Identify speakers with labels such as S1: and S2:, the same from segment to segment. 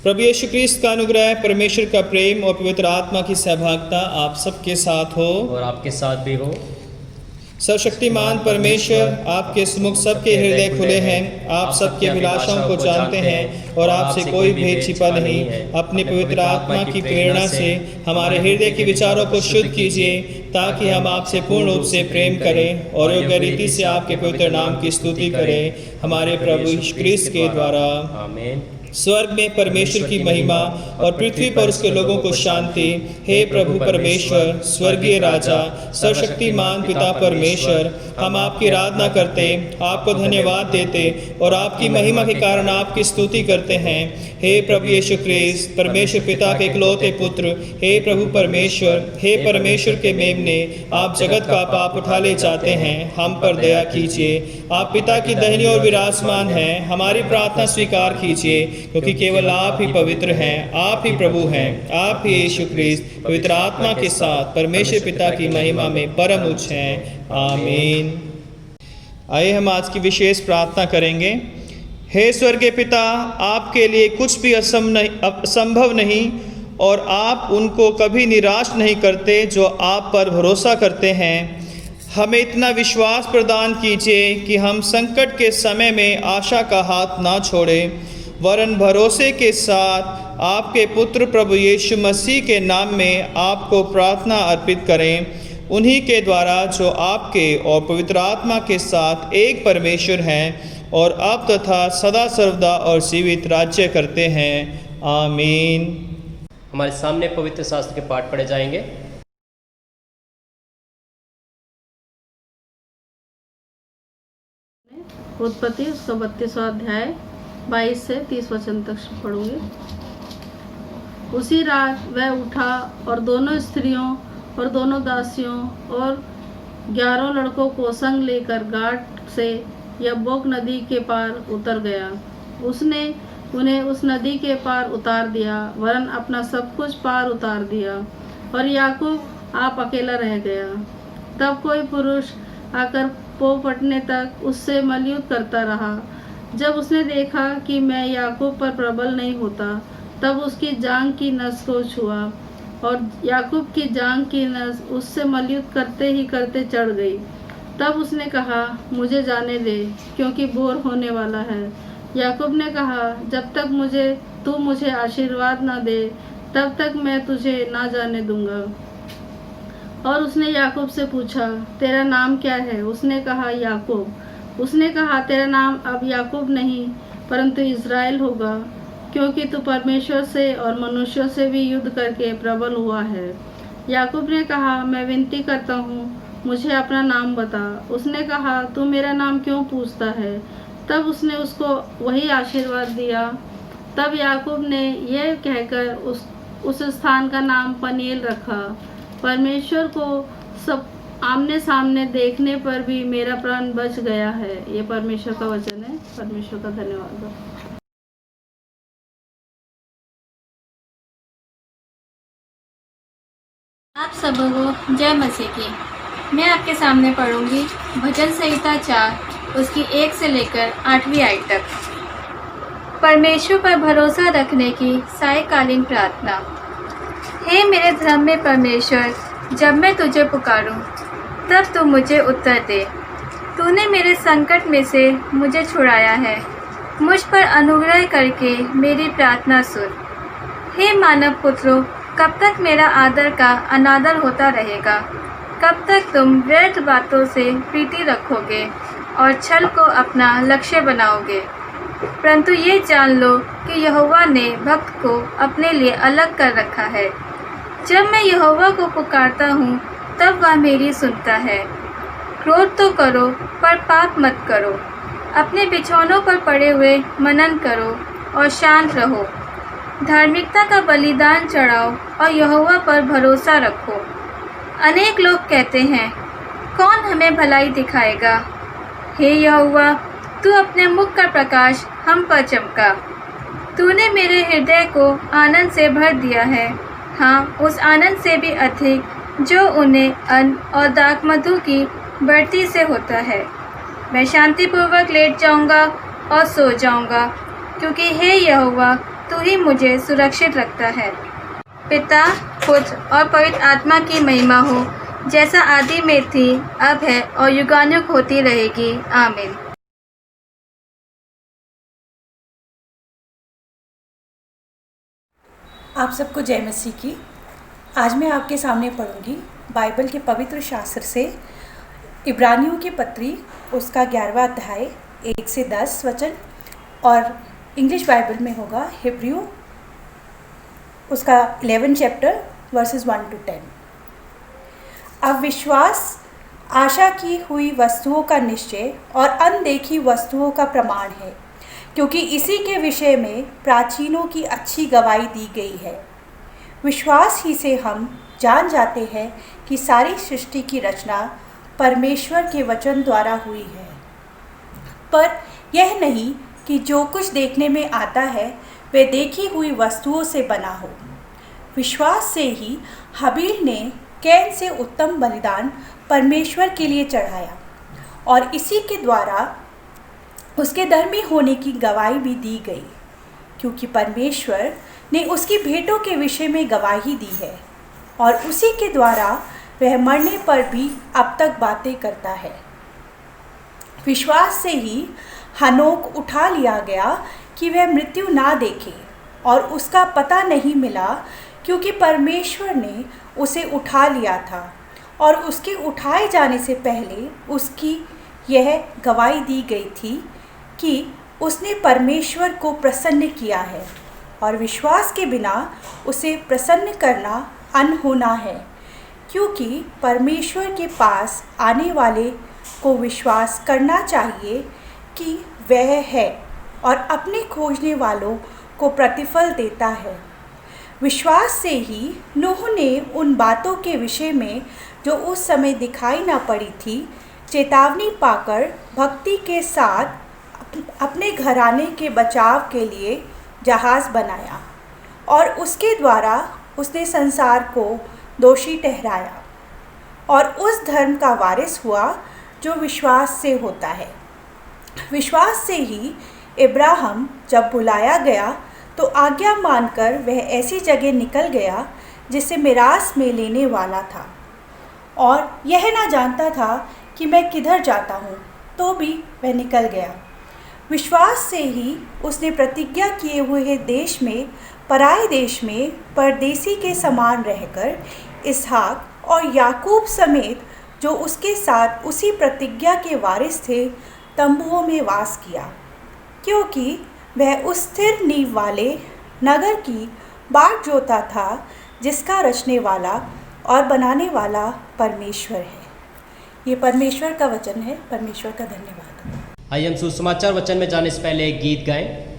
S1: प्रभु यीशु क्रिस्त का अनुग्रह, परमेश्वर का प्रेम और पवित्र आत्मा की सहभागिता आप सबके साथ हो
S2: और आपके साथ भी हो।
S1: सर्वशक्तिमान परमेश्वर आपके सम्मुख सबके हृदय खुले हैं, आप सबके अभिलाषाओं को जानते हैं और आपसे कोई भेद छिपा नहीं। अपनी पवित्र आत्मा की प्रेरणा से हमारे हृदय के विचारों को शुद्ध कीजिए ताकि हम आपसे पूर्ण रूप से प्रेम करें और योग्य रीति से आपके पवित्र नाम की स्तुति करें, हमारे प्रभु यीशु क्रिस्त के द्वारा।
S2: आमीन।
S1: स्वर्ग में परमेश्वर की महिमा और पृथ्वी पर उसके लोगों को शांति। हे प्रभु परमेश्वर, स्वर्गीय राजा, सर्वशक्तिमान पिता परमेश्वर, हम आपकी आराधना करते, आपको धन्यवाद देते और आपकी महिमा के कारण आपकी स्तुति करते हैं। हे प्रभु यीशु क्रिस्त, परमेश्वर पिता के इकलौते पुत्र, हे प्रभु परमेश्वर, हे परमेश्वर के मेमने, आप जगत का पाप उठा ले जाते हैं, हम पर दया कीजिए। आप पिता की दाहिनी ओर विराजमान हैं, हमारी प्रार्थना स्वीकार कीजिए, क्योंकि केवल आप ही पवित्र हैं, आप ही प्रभु हैं, आप ही यीशु क्रिस्त पवित्र आत्मा के साथ परमेश्वर पिता की महिमा में परम उच्च हैं। आमीन। आइए हम आज की विशेष प्रार्थना करेंगे। हे स्वर्गीय पिता, आपके लिए कुछ भी असंभव नहीं और आप उनको कभी निराश नहीं करते जो आप पर भरोसा करते हैं। हमें इतना विश्वास प्रदान कीजिए कि हम संकट के समय में आशा का हाथ ना छोड़ें, वरन भरोसे के साथ आपके पुत्र प्रभु यीशु मसीह के नाम में आपको प्रार्थना अर्पित करें, उन्हीं के द्वारा जो आपके और पवित्र आत्मा के साथ एक परमेश्वर हैं और अब तथा सदा सर्वदा और जीवित राज्य करते हैं। आमीन।
S2: हमारे सामने पवित्र शास्त्र के पाठ पढ़े जाएंगे।
S3: उत्पत्ति उसका 32वां अध्याय 22 से 30 वचन तक पढ़ूंगी। उसी रात वह उठा और दोनों स्त्रियों और दोनों दासियों और 11 लड़कों को संग लेकर घाट से यब्बोक नदी के पार उतर गया। उसने उन्हें उस नदी के पार उतार दिया, वरन अपना सब कुछ पार उतार दिया, और याकूब आप अकेला रह गया। तब कोई पुरुष आकर पौ फटने तक उससे मलयुद्ध करता रहा। जब उसने देखा कि मैं याकूब पर प्रबल नहीं होता, तब उसकी जांघ की नस को छुआ, और याकूब की जांघ की नस उससे मलयुद्ध करते ही करते चढ़ गई। तब उसने कहा, मुझे जाने दे, क्योंकि भोर होने वाला है। याकूब ने कहा, जब तक तू मुझे आशीर्वाद न दे, तब तक मैं तुझे ना जाने दूंगा। और उसने याकूब से पूछा, तेरा नाम क्या है? उसने कहा, याकूब। उसने कहा, तेरा नाम अब याकूब नहीं, परंतु इज़राइल होगा, क्योंकि तू परमेश्वर से और मनुष्यों से भी युद्ध करके प्रबल हुआ है। याकूब ने कहा, मैं विनती करता हूँ, मुझे अपना नाम बता। उसने कहा, तू मेरा नाम क्यों पूछता है? तब उसने उसको वही आशीर्वाद दिया। तब याकूब ने यह कहकर उस स्थान का नाम पनीएल रखा, परमेश्वर को सब आमने सामने देखने पर भी मेरा प्राण बच गया है। ये परमेश्वर का वचन है। परमेश्वर का धन्यवाद हो।
S4: आप सबको जय मसीह की। मैं आपके सामने पढ़ूंगी भजन संहिता 4 उसकी 1 से लेकर 8वीं आयत तक। परमेश्वर पर भरोसा रखने की सायकालीन प्रार्थना। हे मेरे धर्म में परमेश्वर, जब मैं तुझे पुकारूं, तब तू मुझे उत्तर दे। तूने मेरे संकट में से मुझे छुड़ाया है। मुझ पर अनुग्रह करके मेरी प्रार्थना सुन। हे मानव पुत्रों, कब तक मेरा आदर का अनादर होता रहेगा? कब तक तुम व्यर्थ बातों से प्रीति रखोगे और छल को अपना लक्ष्य बनाओगे? परंतु ये जान लो कि यहोवा ने भक्त को अपने लिए अलग कर रखा है। जब मैं यहोवा को पुकारता हूँ, तब वह मेरी सुनता है। क्रोध तो करो, पर पाप मत करो। अपने बिछौनों पर पड़े हुए मनन करो और शांत रहो। धार्मिकता का बलिदान चढ़ाओ और यहोवा पर भरोसा रखो। अनेक लोग कहते हैं, कौन हमें भलाई दिखाएगा? हे यहोवा, तू अपने मुख का प्रकाश हम पर चमका। तूने मेरे हृदय को आनंद से भर दिया है, हाँ, उस आनंद से भी अधिक जो उन्हें अन्न और दाखमधु की बढ़ती से होता है। मैं शांतिपूर्वक लेट जाऊंगा और सो जाऊंगा, क्योंकि हे यहोवा, तू ही मुझे सुरक्षित रखता है। पिता, पुत्र और पवित्र आत्मा की महिमा हो, जैसा आदि में थी, अब है और युगानुयुग होती रहेगी। आमीन।
S5: आप सबको जय मसीह की। आज मैं आपके सामने पढ़ूंगी बाइबल के पवित्र शास्त्र से इब्रानियों की पत्री उसका 11वां अध्याय 1 से 10 वचन, और इंग्लिश बाइबल में होगा हिब्रू उसका 11 चैप्टर वर्सेस 1 to 10। अब विश्वास आशा की हुई वस्तुओं का निश्चय और अनदेखी वस्तुओं का प्रमाण है, क्योंकि इसी के विषय में प्राचीनों की अच्छी गवाही दी गई है। विश्वास ही से हम जान जाते हैं कि सारी सृष्टि की रचना परमेश्वर के वचन द्वारा हुई है, पर यह नहीं कि जो कुछ देखने में आता है वह देखी हुई वस्तुओं से बना हो। विश्वास से ही हबील ने कैन से उत्तम बलिदान परमेश्वर के लिए चढ़ाया, और इसी के द्वारा उसके धर्मी होने की गवाही भी दी गई, क्योंकि परमेश्वर ने उसकी भेंटों के विषय में गवाही दी है, और उसी के द्वारा वह मरने पर भी अब तक बातें करता है। विश्वास से ही हनोक उठा लिया गया कि वह मृत्यु ना देखे, और उसका पता नहीं मिला, क्योंकि परमेश्वर ने उसे उठा लिया था, और उसके उठाए जाने से पहले उसकी यह गवाही दी गई थी कि उसने परमेश्वर को प्रसन्न किया है, और विश्वास के बिना उसे प्रसन्न करना अनहोना है, क्योंकि परमेश्वर के पास आने वाले को विश्वास करना चाहिए कि वह है और अपने खोजने वालों को प्रतिफल देता है। विश्वास से ही नूह ने उन बातों के विषय में जो उस समय दिखाई ना पड़ी थी चेतावनी पाकर भक्ति के साथ अपने घराने के बचाव के लिए जहाज़ बनाया और उसके द्वारा उसने संसार को दोषी ठहराया और उस धर्म का वारिस हुआ जो विश्वास से होता है। विश्वास से ही इब्राहिम जब बुलाया गया तो आज्ञा मानकर वह ऐसी जगह निकल गया जिसे मिरास में लेने वाला था और यह ना जानता था कि मैं किधर जाता हूँ, तो भी वह निकल गया। विश्वास से ही उसने प्रतिज्ञा किए हुए देश में पराए देश में परदेसी के समान रहकर इसहाक और याकूब समेत जो उसके साथ उसी प्रतिज्ञा के वारिस थे तंबुओं में वास किया, क्योंकि वह उस स्थिर नींव वाले नगर की बाट जोता था जिसका रचने वाला और बनाने वाला परमेश्वर है। ये परमेश्वर का वचन है। परमेश्वर का धन्यवाद।
S2: आइए हम सुसमाचार वचन में जाने से पहले एक गीत गाएं।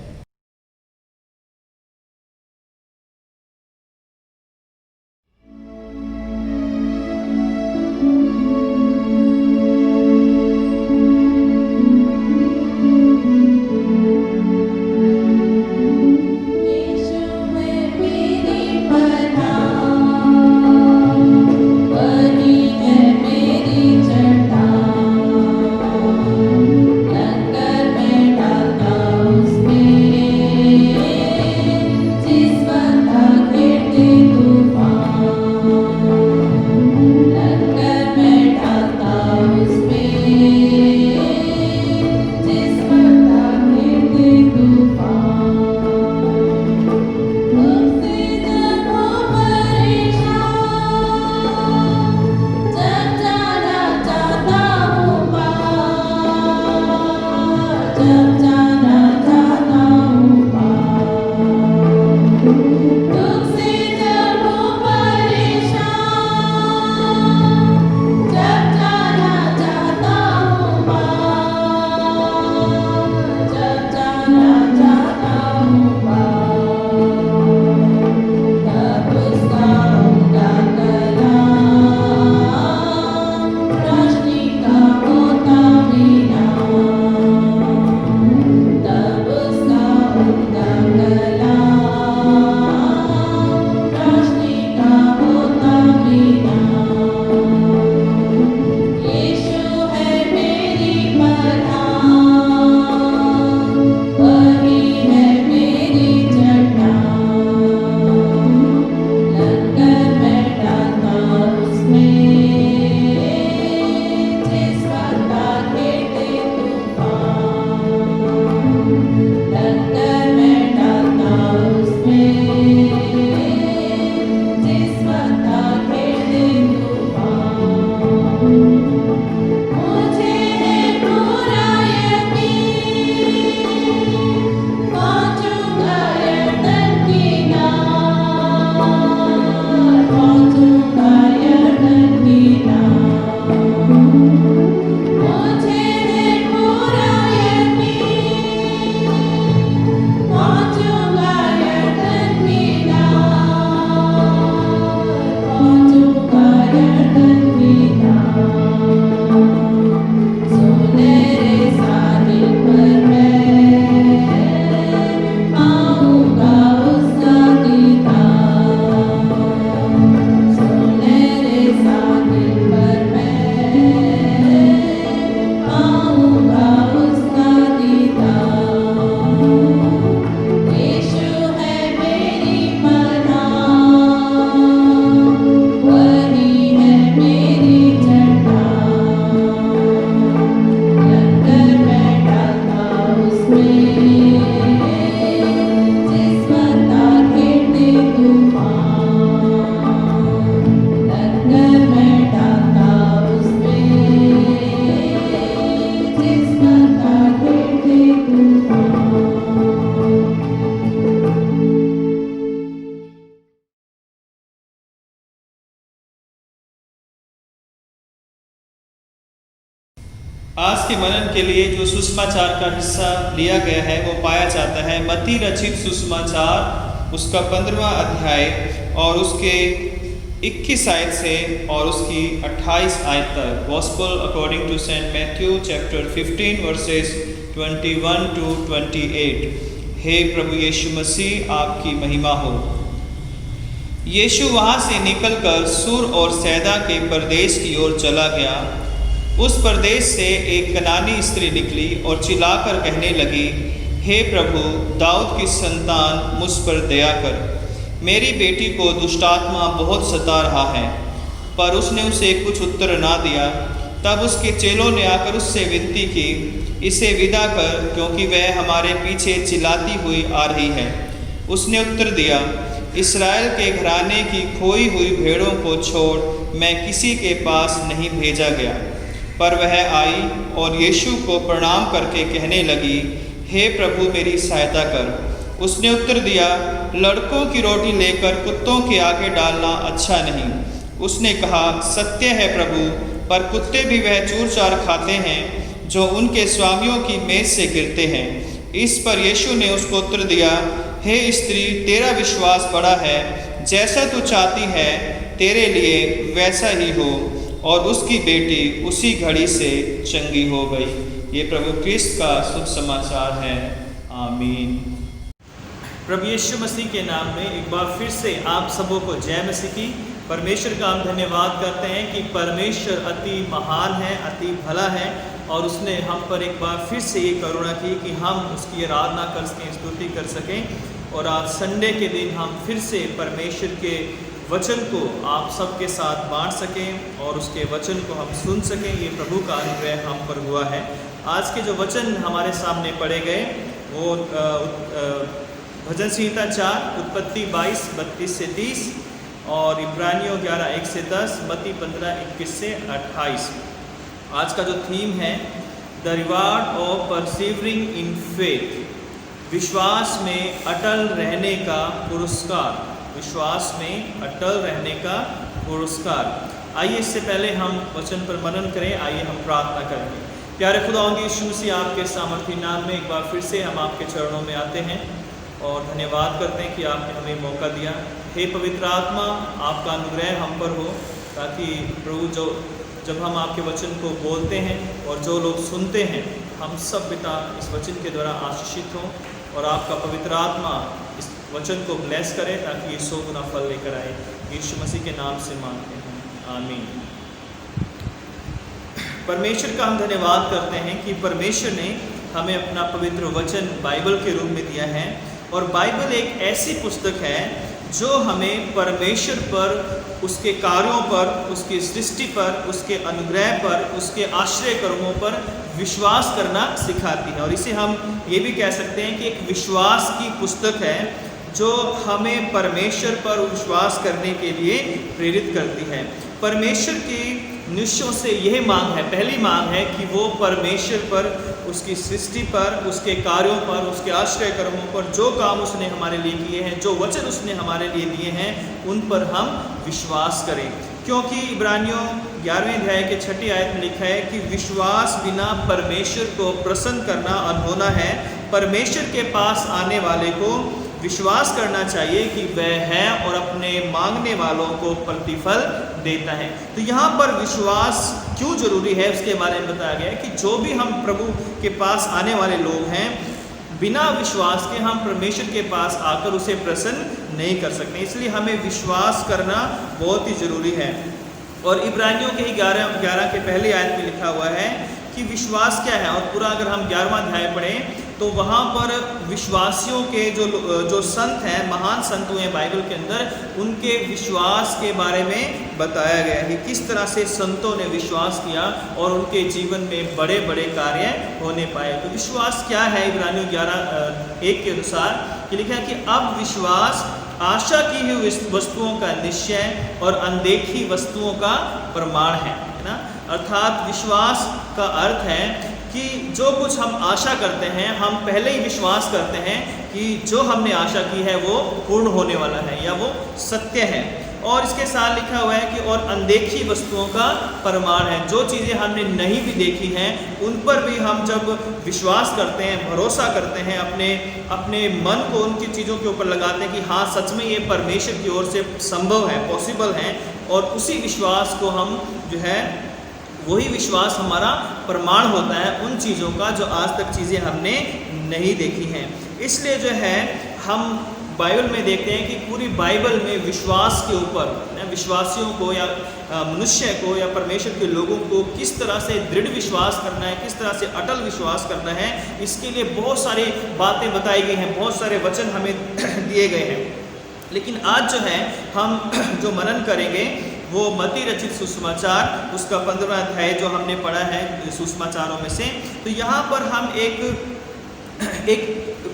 S1: आज के मनन के लिए जो सुसमाचार का हिस्सा लिया गया है वो पाया जाता है मत्ती रचित सुसमाचार उसका 15वां अध्याय और उसके 21 आयत से और उसकी 28 आयत तक। Gospel according to saint Matthew chapter 15 verses 21 to 28। हे प्रभु यीशु मसीह, आपकी महिमा हो। यीशु वहाँ से निकलकर सूर और सैदा के प्रदेश की ओर चला गया। उस प्रदेश से एक कनानी स्त्री निकली और चिल्लाकर कहने लगी, हे प्रभु, दाऊद की संतान, मुझ पर दया कर। मेरी बेटी को दुष्टात्मा बहुत सता रहा है। पर उसने उसे कुछ उत्तर ना दिया। तब उसके चेलों ने आकर उससे विनती की, इसे विदा कर, क्योंकि वह हमारे पीछे चिल्लाती हुई आ रही है। उसने उत्तर दिया, इस्राएल के घराने की खोई हुई भेड़ों को छोड़ मैं किसी के पास नहीं भेजा गया। पर वह आई और यीशु को प्रणाम करके कहने लगी, हे प्रभु, मेरी सहायता कर। उसने उत्तर दिया, लड़कों की रोटी लेकर कुत्तों के आगे डालना अच्छा नहीं। उसने कहा, सत्य है प्रभु, पर कुत्ते भी वह चूर चार खाते हैं जो उनके स्वामियों की मेज से गिरते हैं। इस पर यीशु ने उसको उत्तर दिया, हे स्त्री, तेरा विश्वास बड़ा है, जैसा तू चाहती है तेरे लिए वैसा ही हो। और उसकी बेटी उसी घड़ी से चंगी हो गई। ये प्रभु क्रिस्त का शुभ समाचार है। आमीन। प्रभु यीशु मसीह के नाम में एक बार फिर से आप सबों को जय मसीह की। परमेश्वर का हम धन्यवाद करते हैं कि परमेश्वर अति महान है, अति भला है और उसने हम पर एक बार फिर से ये करुणा की कि हम उसकी आराधना कर सकें, स्तुति कर सकें। और आज संडे के दिन हम फिर से परमेश्वर के वचन को आप सबके साथ बांट सकें और उसके वचन को हम सुन सकें। ये प्रभु का अनुग्रह हम पर हुआ है। आज के जो वचन हमारे सामने पढ़े गए वो भजन संहिता 4, उत्पत्ति 22, 32 से 30 और इब्रानियों 11, 1 से 10, मत्ती 15, 21 से 28। आज का जो थीम है the reward of persevering in faith, विश्वास में अटल रहने का पुरस्कार। विश्वास में अटल रहने का पुरस्कार। आइए इससे पहले हम वचन पर मनन करें। आइए हम प्रार्थना करें। प्यारे खुदावंद यीशु मसीह, आपके सामर्थी नाम में एक बार फिर से हम आपके चरणों में आते हैं और धन्यवाद करते हैं कि आपने हमें मौका दिया। हे पवित्र आत्मा, आपका अनुग्रह हम पर हो ताकि प्रभु जब हम आपके वचन को बोलते हैं और जो लोग सुनते हैं, हम सब पिता इस वचन के द्वारा आशीषित हों और आपका पवित्र आत्मा इस वचन को ब्लेस करे ताकि ये 100 गुना फल लेकर आए। यीशु मसीह के नाम से मांगते हैं, आमीन। परमेश्वर का हम धन्यवाद करते हैं कि परमेश्वर ने हमें अपना पवित्र वचन बाइबल के रूप में दिया है। और बाइबल एक ऐसी पुस्तक है जो हमें परमेश्वर पर, उसके कार्यों पर, उसकी सृष्टि पर, उसके अनुग्रह पर, उसके आश्रय कर्मों पर विश्वास करना सिखाती है। और इसे हम ये भी कह सकते हैं कि एक विश्वास की पुस्तक है जो हमें परमेश्वर पर विश्वास करने के लिए प्रेरित करती है। परमेश्वर की मनुष्यों से यह मांग है, पहली मांग है कि वो परमेश्वर पर, उसकी सृष्टि पर, उसके कार्यों पर, उसके आश्रय कर्मों पर, जो काम उसने हमारे लिए किए हैं, जो वचन उसने हमारे लिए दिए हैं, उन पर हम विश्वास करें। क्योंकि इब्रानियों 11वें अध्याय के 6ठी आयत में लिखा है कि विश्वास बिना परमेश्वर को प्रसन्न करना अनहोना है। परमेश्वर के पास आने वाले को विश्वास करना चाहिए कि वह है और अपने मांगने वालों को प्रतिफल देता है। तो यहाँ पर विश्वास क्यों जरूरी है उसके बारे में बताया गया है कि जो भी हम प्रभु के पास आने वाले लोग हैं, बिना विश्वास के हम परमेश्वर के पास आकर उसे प्रसन्न नहीं कर सकते। इसलिए हमें विश्वास करना बहुत ही जरूरी है। और इब्रानियों के ही 11 के पहली आयत में लिखा हुआ है कि विश्वास क्या है। और पूरा अगर हम 11वां अध्याय पढ़ें तो वहाँ पर विश्वासियों के जो संत हैं, महान संत हुए हैं बाइबल के अंदर, उनके विश्वास के बारे में बताया गया है कि किस तरह से संतों ने विश्वास किया और उनके जीवन में बड़े बड़े कार्य होने पाए। तो विश्वास क्या है? इब्रानियों 11:1 के अनुसार कि लिखा है कि अब विश्वास आशा की हुई वस्तुओं का निश्चय और अनदेखी वस्तुओं का प्रमाण है ना। अर्थात विश्वास का अर्थ है कि जो कुछ हम आशा करते हैं, हम पहले ही विश्वास करते हैं कि जो हमने आशा की है वो पूर्ण होने वाला है या वो सत्य है। और इसके साथ लिखा हुआ है कि और अनदेखी वस्तुओं का प्रमाण है। जो चीज़ें हमने नहीं भी देखी हैं उन पर भी हम जब विश्वास करते हैं, भरोसा करते हैं, अपने मन को उनकी चीज़ों के ऊपर लगाते हैं कि हाँ सच में ये परमेश्वर की ओर से संभव है, पॉसिबल है, और उसी विश्वास को हम जो है वही विश्वास हमारा प्रमाण होता है उन चीज़ों का जो आज तक चीज़ें हमने नहीं देखी हैं। इसलिए जो है हम बाइबल में देखते हैं कि पूरी बाइबल में विश्वास के ऊपर विश्वासियों को या मनुष्य को या परमेश्वर के लोगों को किस तरह से दृढ़ विश्वास करना है, किस तरह से अटल विश्वास करना है, इसके लिए बहुत सारी बातें बताई गई हैं, बहुत सारे वचन हमें दिए गए हैं। लेकिन आज जो है हम जो मनन करेंगे वो मत्ती रचित सुसमाचार उसका 15वां अध्याय जो हमने पढ़ा है सुसमाचारों में से, तो यहाँ पर हम एक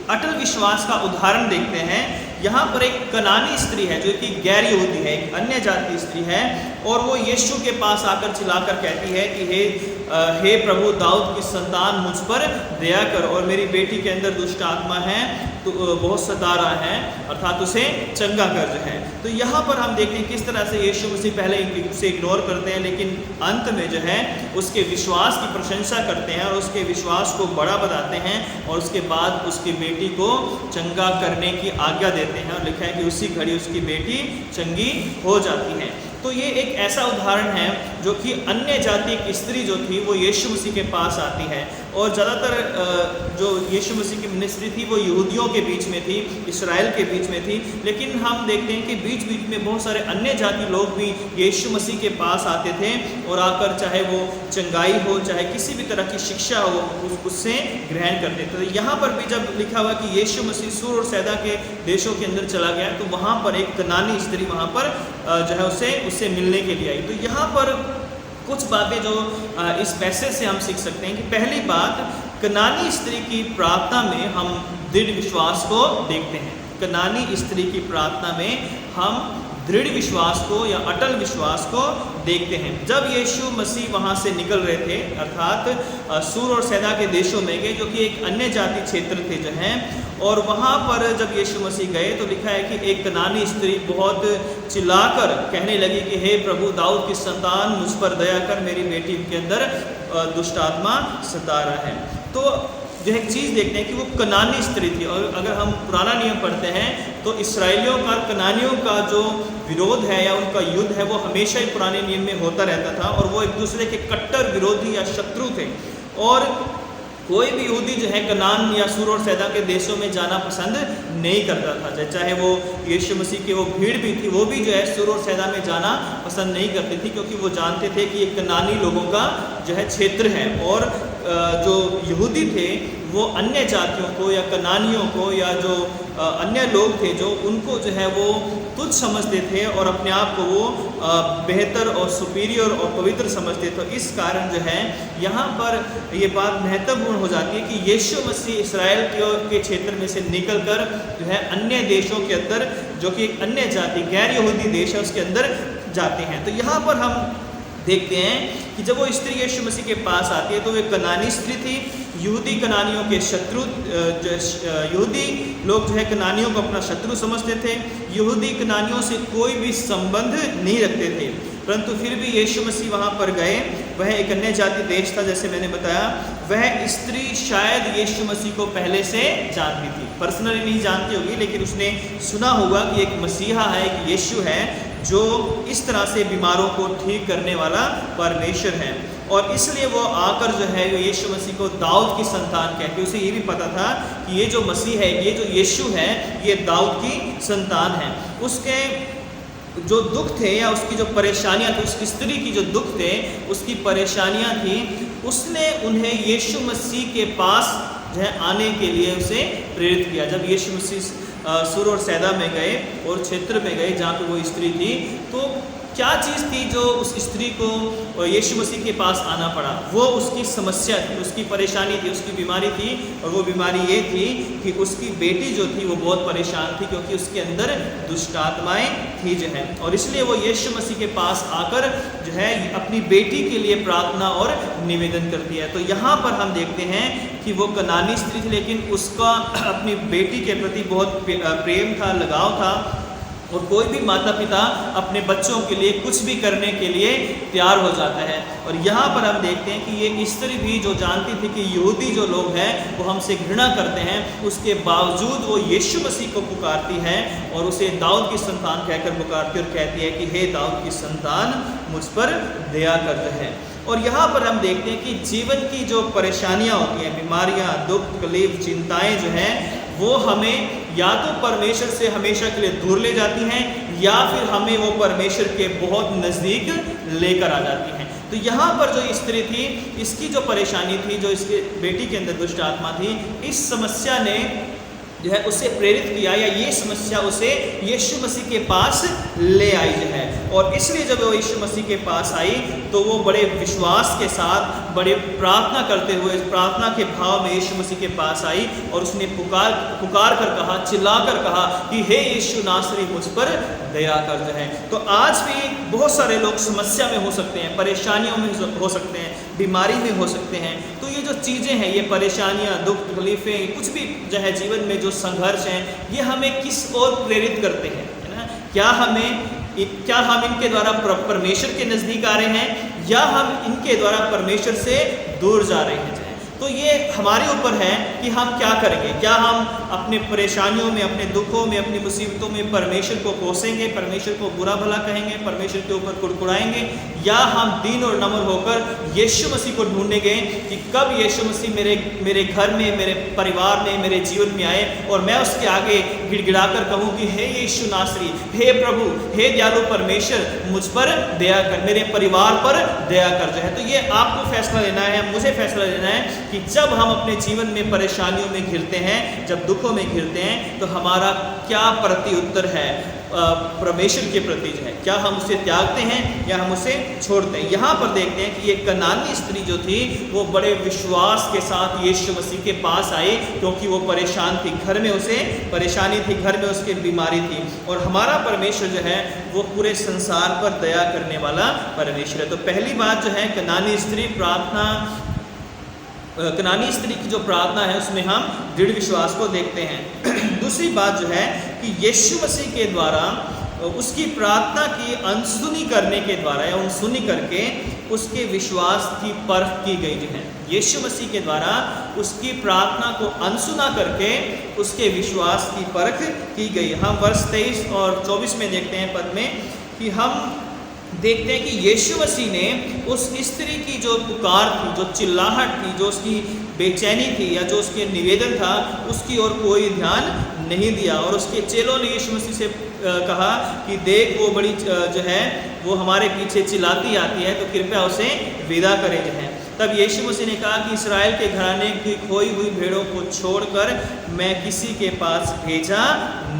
S1: अटल विश्वास का उदाहरण देखते हैं। यहाँ पर एक कनानी स्त्री है जो कि गैर यहूदी है, एक अन्य जाति स्त्री है, और वो यीशु के पास आकर चिल्लाकर कहती है कि हे प्रभु दाऊद की संतान मुझ पर दया कर, और मेरी बेटी के अंदर दुष्ट आत्मा है तो बहुत सता रहा है, अर्थात उसे चंगा कर जो है। तो यहाँ पर हम देखते हैं किस तरह से यीशु मसीह पहले उसे इग्नोर करते हैं, लेकिन अंत में जो है उसके विश्वास की प्रशंसा करते हैं और उसके विश्वास को बड़ा बताते हैं, और उसके बाद उसकी बेटी को चंगा करने की आज्ञा देते हैं, और लिखा है कि उसी घड़ी उसकी बेटी चंगी हो जाती है। तो ये एक ऐसा उदाहरण है जो कि अन्य जाति की स्त्री जो थी वो यीशु मसीह के पास आती है, और ज़्यादातर जो यीशु मसीह की मिनिस्ट्री थी वो यहूदियों के बीच में थी, इसराइल के बीच में थी, लेकिन हम देखते हैं कि बीच बीच में बहुत सारे अन्य जाति लोग भी यीशु मसीह के पास आते थे, और आकर चाहे वो चंगाई हो चाहे किसी भी तरह की शिक्षा हो उससे ग्रहण करते थे। तो यहाँ पर भी जब लिखा हुआ कि यीशु मसीह सूर और सैदा के देशों के अंदर चला गया तो वहाँ पर एक कनानी स्त्री वहाँ पर जो है उससे मिलने के लिए आई। तो यहाँ पर कुछ बातें जो इस पैसेज से हम सीख सकते हैं कि पहली बात, कनानी स्त्री की प्रार्थना में हम दृढ़ विश्वास को देखते हैं। कनानी स्त्री की प्रार्थना में हम दृढ़ विश्वास को या अटल विश्वास को देखते हैं। जब यीशु मसीह वहाँ से निकल रहे थे, अर्थात सूर और सैदा के देशों में गए जो कि एक अन्य जाति क्षेत्र थे जो हैं, और वहाँ पर जब यीशु मसीह गए तो लिखा है कि एक कनानी स्त्री बहुत चिल्लाकर कहने लगी कि हे प्रभु दाऊद की संतान मुझ पर दया कर, मेरी बेटी के अंदर दुष्ट आत्मा सता रहा है। तो जो एक चीज़ देखते हैं कि वो कनानी स्त्री थी, और अगर हम पुराना नियम पढ़ते हैं तो इसराइलियों का कनानियों का जो विरोध है या उनका युद्ध है वो हमेशा ही पुराने नियम में होता रहता था, और वो एक दूसरे के कट्टर विरोधी या शत्रु थे, और कोई भी यहूदी जो है कनान या सूर और सैदा के देशों में जाना पसंद नहीं करता था। चाहे वो यीशु मसीह की वो भीड़ भी थी, वो भी जो है सूर और सैदा में जाना पसंद नहीं करती थी, क्योंकि वो जानते थे कि ये कनानी लोगों का जो है क्षेत्र है, और जो यहूदी थे वो अन्य जातियों को या कनानियों को या जो अन्य लोग थे जो उनको जो है वो तुच्छ समझते थे और अपने आप को वो बेहतर और सुपीरियर और पवित्र समझते थे। तो इस कारण जो है यहाँ पर ये बात महत्वपूर्ण हो जाती है कि यीशु मसीह इसराइल के क्षेत्र में से निकलकर जो है अन्य देशों के अंदर, जो कि एक अन्य जाति गैर यहूदी देश है, उसके अंदर जाते हैं। तो यहाँ पर हम देखते हैं कि जब वो स्त्री यीशु मसीह के पास आती है तो वे कनानी स्त्री थी, यहूदी कनानियों के शत्रु, यहूदी लोग जो है कनानियों को अपना शत्रु समझते थे, यहूदी कनानियों से कोई भी संबंध नहीं रखते थे, परंतु फिर भी यीशु मसीह वहाँ पर गए। वह एक अन्य जाति देश था, जैसे मैंने बताया। वह स्त्री शायद यीशु मसीह को पहले से जानती थी, पर्सनली नहीं जानती होगी, लेकिन उसने सुना होगा कि एक मसीहा है, एक यीशु है जो इस तरह से बीमारों को ठीक करने वाला परमेश्वर है, और इसलिए वो आकर जो है यीशु मसीह को दाऊद की संतान कहती है। उसे ये भी पता था कि ये जो मसीह है, ये जो यीशु है, ये दाऊद की संतान है। उसके जो दुख थे या उसकी जो परेशानियां थी, उस स्त्री की जो दुख थे, उसकी परेशानियां थी, उसने उन्हें यीशु मसीह के पास जो है आने के लिए उसे प्रेरित किया। जब यीशु मसीह सूर और सैदा में गए और क्षेत्र में गए जहाँ पे वो स्त्री थी, तो क्या चीज़ थी जो उस स्त्री को यीशु मसीह के पास आना पड़ा? वो उसकी समस्या थी, उसकी परेशानी थी, उसकी बीमारी थी, और वो बीमारी ये थी कि उसकी बेटी जो थी वो बहुत परेशान थी, क्योंकि उसके अंदर दुष्ट आत्माएं थी जो है, और इसलिए वो यीशु मसीह के पास आकर जो है अपनी बेटी के लिए प्रार्थना और निवेदन करती है। तो यहाँ पर हम देखते हैं कि वो कनानी स्त्री थी, लेकिन उसका अपनी बेटी के प्रति बहुत प्रेम था, लगाव था, और कोई भी माता पिता अपने बच्चों के लिए कुछ भी करने के लिए तैयार हो जाता है। और यहाँ पर हम देखते हैं कि ये स्त्री भी जो जानती थी कि यहूदी जो लोग हैं वो हमसे घृणा करते हैं, उसके बावजूद वो यीशु मसीह को पुकारती है और उसे दाऊद की संतान कहकर पुकारती है और कहती है कि हे दाऊद की संतान मुझ पर दया करते हैं। और यहाँ पर हम देखते हैं कि जीवन की जो परेशानियाँ होती हैं, बीमारियाँ, दुख, तकलीफ, चिंताएँ जो हैं वो हमें या तो परमेश्वर से हमेशा के लिए दूर ले जाती हैं या फिर हमें वो परमेश्वर के बहुत नज़दीक लेकर आ जाती हैं। तो यहाँ पर जो स्त्री थी, इसकी जो परेशानी थी, जो इसके बेटी के अंदर दुष्ट आत्मा थी, इस समस्या ने जो है उसे प्रेरित किया या ये समस्या उसे यीशु मसीह के पास ले आई जो है। और इसलिए जब वो यीशु मसीह के पास आई तो वो बड़े विश्वास के साथ, बड़े प्रार्थना करते हुए, प्रार्थना के भाव में यीशु मसीह के पास आई और उसने पुकार कर कहा, चिल्लाकर कहा कि हे यीशु नासरी मुझ पर दया कर जो है। तो आज भी बहुत सारे लोग समस्या में हो सकते हैं, परेशानियों में हो सकते हैं, बीमारी में हो सकते हैं। तो ये जो चीज़ें हैं, ये परेशानियाँ, दुख, तकलीफ़ें, कुछ भी जो है जीवन में जो संघर्ष हैं, ये हमें किस ओर प्रेरित करते हैं, है ना? क्या हम इनके द्वारा परमेश्वर के नज़दीक आ रहे हैं या हम इनके द्वारा परमेश्वर से दूर जा रहे हैं? तो ये हमारे ऊपर है कि हम क्या करेंगे। क्या हम अपने परेशानियों में, अपने दुखों में, अपनी मुसीबतों में परमेश्वर को कोसेंगे, परमेश्वर को बुरा भला कहेंगे, परमेश्वर के ऊपर कुड़कुड़ाएंगे, या हम दीन और नम्र होकर यीशु मसीह को ढूंढेंगे कि कब यीशु मसीह मेरे घर में, मेरे परिवार में, मेरे जीवन में आए और मैं उसके आगे गिड़गिड़ाकर कहूँ कि हे यीशु नासरी, हे प्रभु, हे दयालु परमेश्वर, मुझ पर दया कर, मेरे परिवार पर दया कर जो है। तो ये आपको फैसला लेना है, मुझे फैसला लेना है कि जब हम अपने जीवन में परेशानियों में घिरते हैं, जब दुखों में घिरते हैं, तो हमारा क्या प्रति उत्तर है परमेश्वर के प्रति जो है। क्या हम उसे त्यागते हैं या हम उसे छोड़ते हैं। यहाँ पर देखते हैं कि ये कनानी स्त्री जो थी वो बड़े विश्वास के साथ यीशु मसीह के पास आई, क्योंकि वो परेशान थी, घर में उसे परेशानी थी, घर में उसकी बीमारी थी। और हमारा परमेश्वर जो है वो पूरे संसार पर दया करने वाला परमेश्वर है। तो पहली बात जो है, कनानी स्त्री की जो प्रार्थना है उसमें हम दृढ़ विश्वास को देखते हैं। दूसरी बात जो है कि यीशु मसीह के द्वारा उसकी प्रार्थना की अनसुनी करने के द्वारा या अनसुनी करके उसके विश्वास की परख की गई जो है। यीशु मसीह के द्वारा उसकी प्रार्थना को अनसुना करके उसके विश्वास की परख की गई। हम वर्ष 23 और 24 में देखते हैं पद में कि हम देखते हैं कि यीशु मसीह ने उस स्त्री की जो पुकार थी, जो चिल्लाहट थी, जो उसकी बेचैनी थी या जो उसके निवेदन था, उसकी ओर कोई ध्यान नहीं दिया। और उसके चेलों ने यीशु मसीह से कहा कि देख वो बड़ी जो है वो हमारे पीछे चिल्लाती आती है, तो कृपया उसे विदा करें जो है। तब यीशु मसीह ने कहा कि इस्राएल के घराने की खोई हुई भेड़ों को छोड़कर मैं किसी के पास भेजा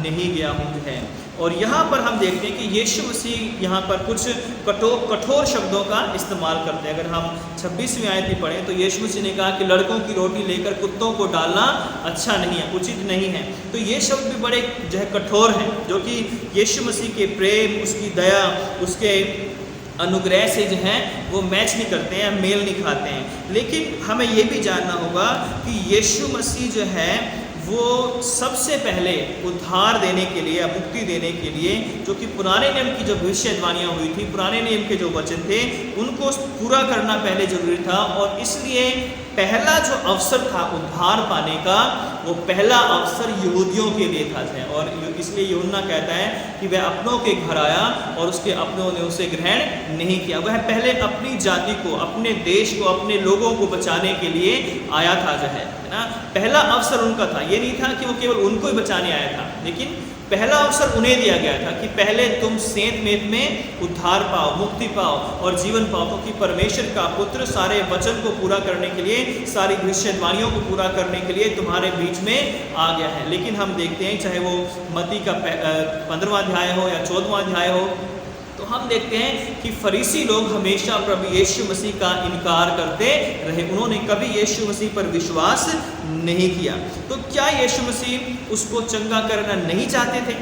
S1: नहीं गया हूँ जो है। और यहाँ पर हम देखते हैं कि यीशु मसीह यहाँ पर कुछ कठोर शब्दों का इस्तेमाल करते हैं। अगर हम 26वीं आयत में पढ़ें तो यीशु मसीह ने कहा कि लड़कों की रोटी लेकर कुत्तों को डालना अच्छा नहीं है, उचित नहीं है। तो ये शब्द भी बड़े जो है कठोर हैं, जो कि यीशु मसीह के प्रेम, उसकी दया, उसके अनुग्रह से जो है वो मैच नहीं करते हैं, मेल नहीं खाते हैं। लेकिन हमें ये भी जानना होगा कि यीशु मसीह जो है वो सबसे पहले उद्धार देने के लिए, मुक्ति देने के लिए, जो कि पुराने नियम की जो भविष्यवाणियाँ हुई थी, पुराने नियम के जो वचन थे, उनको पूरा करना पहले जरूरी था। और इसलिए पहला जो अवसर था उद्धार पाने का, वो पहला अवसर यहूदियों के लिए था। और इसलिए यूहन्ना कहता है कि वह अपनों के घर आया और उसके अपनों ने उसे ग्रहण नहीं किया। वह पहले अपनी जाति को, अपने देश को, अपने लोगों को बचाने के लिए आया था जो है ना। पहला अवसर उनका था, ये नहीं था कि वो केवल उनको ही बचाने आया था, लेकिन पहला अवसर उन्हें दिया गया था कि पहले तुम सेंत मेत में उद्धार पाओ, मुक्ति पाओ और जीवन पाओ, क्योंकि परमेश्वर का पुत्र सारे वचन को पूरा करने के लिए, सारी भविष्यवाणियों को पूरा करने के लिए तुम्हारे बीच में आ गया है। लेकिन हम देखते हैं, चाहे वो मत्ती का 15वां अध्याय हो या 14वां अध्याय हो, तो हम देखते हैं कि फरीसी लोग हमेशा प्रभु यीशु मसीह का इनकार करते रहे। उन्होंने कभी यीशु मसीह पर विश्वास नहीं किया। तो क्या यीशु मसीह उसको चंगा करना नहीं चाहते थे?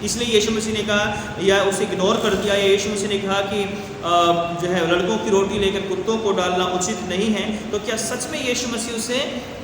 S1: इसलिए यीशु मसीह ने कहा या उसे इग्नोर कर दिया, या यीशु मसीह ने कहा कि जो है लड़कों की रोटी लेकर कुत्तों को डालना उचित नहीं है? तो क्या सच में यीशु मसीह उसे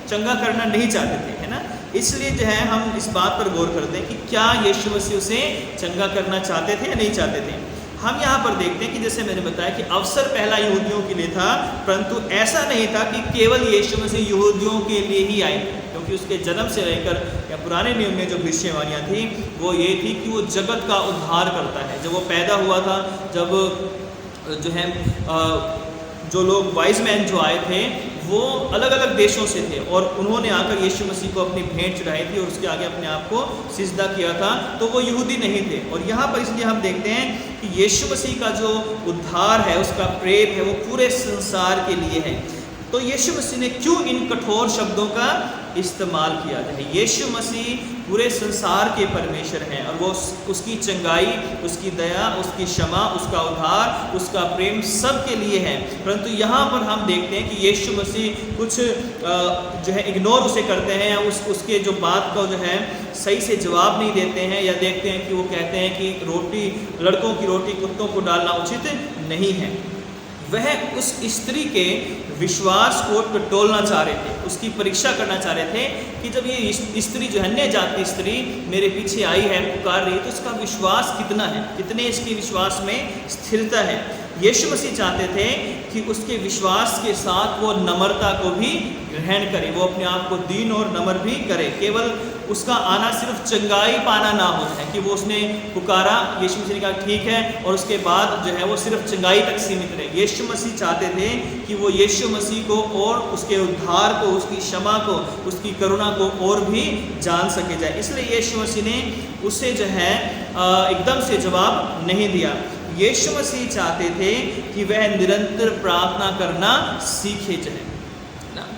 S1: चंगा करना नहीं चाहते थे, है ना? इसलिए जो है हम इस बात पर गौर करते हैं कि क्या यीशु मसीह उसे चंगा करना चाहते थे या नहीं चाहते थे। हम यहाँ पर देखते हैं कि जैसे मैंने बताया कि अवसर पहला यहूदियों के लिए था, परंतु ऐसा नहीं था कि केवल यीशु मसीह यहूदियों के लिए ही आए, क्योंकि उसके जन्म से लेकर या पुराने नियम में जो भविष्यवाणियाँ थी वो ये थी कि वो जगत का उद्धार करता है। जब वो पैदा हुआ था, जब जो है जो लोग वाइज मैन जो आए थे वो अलग अलग देशों से थे और उन्होंने आकर यीशु मसीह को अपनी भेंट चढ़ाई थी और उसके आगे अपने आप को सिजदा किया था, तो वो यहूदी नहीं थे। और यहाँ पर इसलिए हम देखते हैं कि यीशु मसीह का जो उद्धार है, उसका प्रेम है, वो पूरे संसार के लिए है। तो यीशु मसीह ने क्यों इन कठोर शब्दों का इस्तेमाल किया है। यीशु मसीह पूरे संसार के परमेश्वर हैं और वो उसकी चंगाई, उसकी दया, उसकी क्षमा, उसका उद्धार, उसका प्रेम सब के लिए है। परंतु यहाँ पर हम देखते हैं कि यीशु मसीह कुछ जो है इग्नोर उसे करते हैं या उसके जो बात को जो है सही से जवाब नहीं देते हैं, या देखते हैं कि वो कहते हैं कि लड़कों की रोटी कुत्तों को डालना उचित नहीं है। वह उस स्त्री के विश्वास को टटोलना चाह रहे थे, उसकी परीक्षा करना चाह रहे थे कि जब ये स्त्री जो है अन्य जाति स्त्री मेरे पीछे आई है, पुकार रही है, तो इसका विश्वास कितना है, कितने इसके विश्वास में स्थिरता है। यीशु मसीह चाहते थे कि उसके विश्वास के साथ वो नम्रता को भी ग्रहण करे, वो अपने आप को दीन और नम्र भी करे। केवल उसका आना सिर्फ चंगाई पाना ना हो जाए कि वो उसने पुकारा, यीशु मसीह ने कहा ठीक है, और उसके बाद जो है वो सिर्फ चंगाई तक सीमित रहे। यीशु मसीह चाहते थे कि वो यीशु मसीह को और उसके उद्धार को, उसकी क्षमा को, उसकी करुणा को और भी जान सके जाए। इसलिए यीशु मसीह ने उसे जो है एकदम से जवाब नहीं दिया। यीशु मसीह चाहते थे कि वह निरंतर प्रार्थना करना सीखे जाए,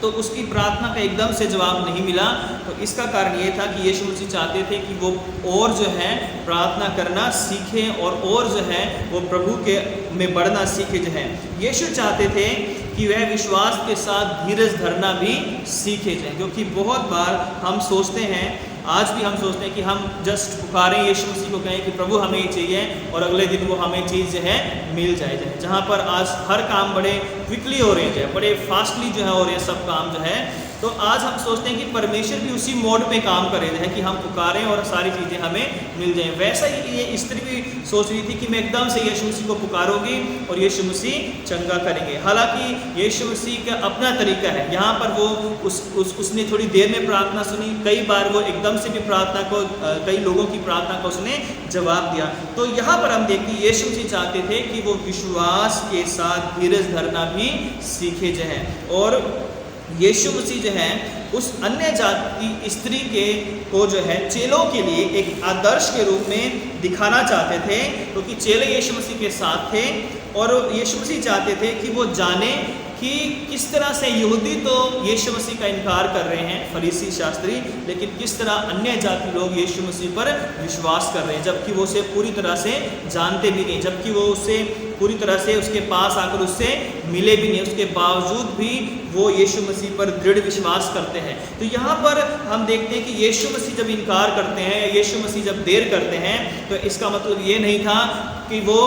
S1: तो उसकी प्रार्थना का एकदम से जवाब नहीं मिला। तो इसका कारण ये था कि यीशु मसीह चाहते थे कि वो और जो है प्रार्थना करना सीखे और जो है वो प्रभु के में बढ़ना सीखे जो है। यीशु चाहते थे कि वह विश्वास के साथ धीरज धरना भी सीखे जाए, क्योंकि बहुत बार हम सोचते हैं, आज भी हम सोचते हैं कि हम जस्ट पुकारें, यीशु मसीह को कहें कि प्रभु हमें ये चाहिए और अगले दिन वो हमें चीज़ जो है मिल जाए। जहाँ पर आज हर काम बड़े क्विकली हो रहे हैं, बड़े फास्टली जो है हो रहे हैं सब काम जो है, तो आज हम सोचते हैं कि परमेश्वर भी उसी मोड में काम करे है कि हम पुकारें और सारी चीज़ें हमें मिल जाएं। वैसा ही ये स्त्री भी सोच रही थी कि मैं एकदम से यीशु मसीह को पुकारूंगी और यीशु मसीह चंगा करेंगे। हालांकि यीशु मसीह का अपना तरीका है। यहाँ पर वो उसने थोड़ी देर में प्रार्थना सुनी, कई बार वो एकदम से भी प्रार्थना को, कई लोगों की प्रार्थना को उसने जवाब दिया। तो यहाँ पर हम देखते हैं यीशु मसीह चाहते थे कि वो विश्वास के साथ धीरज धरना भी सीखे जाए, और यीशु मसीह जो है उस अन्य जाति स्त्री को जो है चेलों के लिए एक आदर्श के रूप में दिखाना चाहते थे, क्योंकि चेले यीशु मसीह के साथ थे और यीशु मसीह चाहते थे कि वो जाने कि किस तरह से यहूदी तो यीशु मसीह का इनकार कर रहे हैं, फरीसी शास्त्री, लेकिन किस तरह अन्य जाति लोग यीशु मसीह पर विश्वास कर रहे हैं, जबकि वो उसे पूरी तरह से जानते भी नहीं, जबकि वो उससे पूरी तरह से उसके पास आकर उससे मिले भी नहीं, उसके बावजूद भी वो यीशु मसीह पर दृढ़ विश्वास करते हैं। तो यहाँ पर हम देखते हैं कि यीशु मसीह जब इनकार करते हैं, यीशु मसीह जब देर करते हैं, तो इसका मतलब ये नहीं था कि वो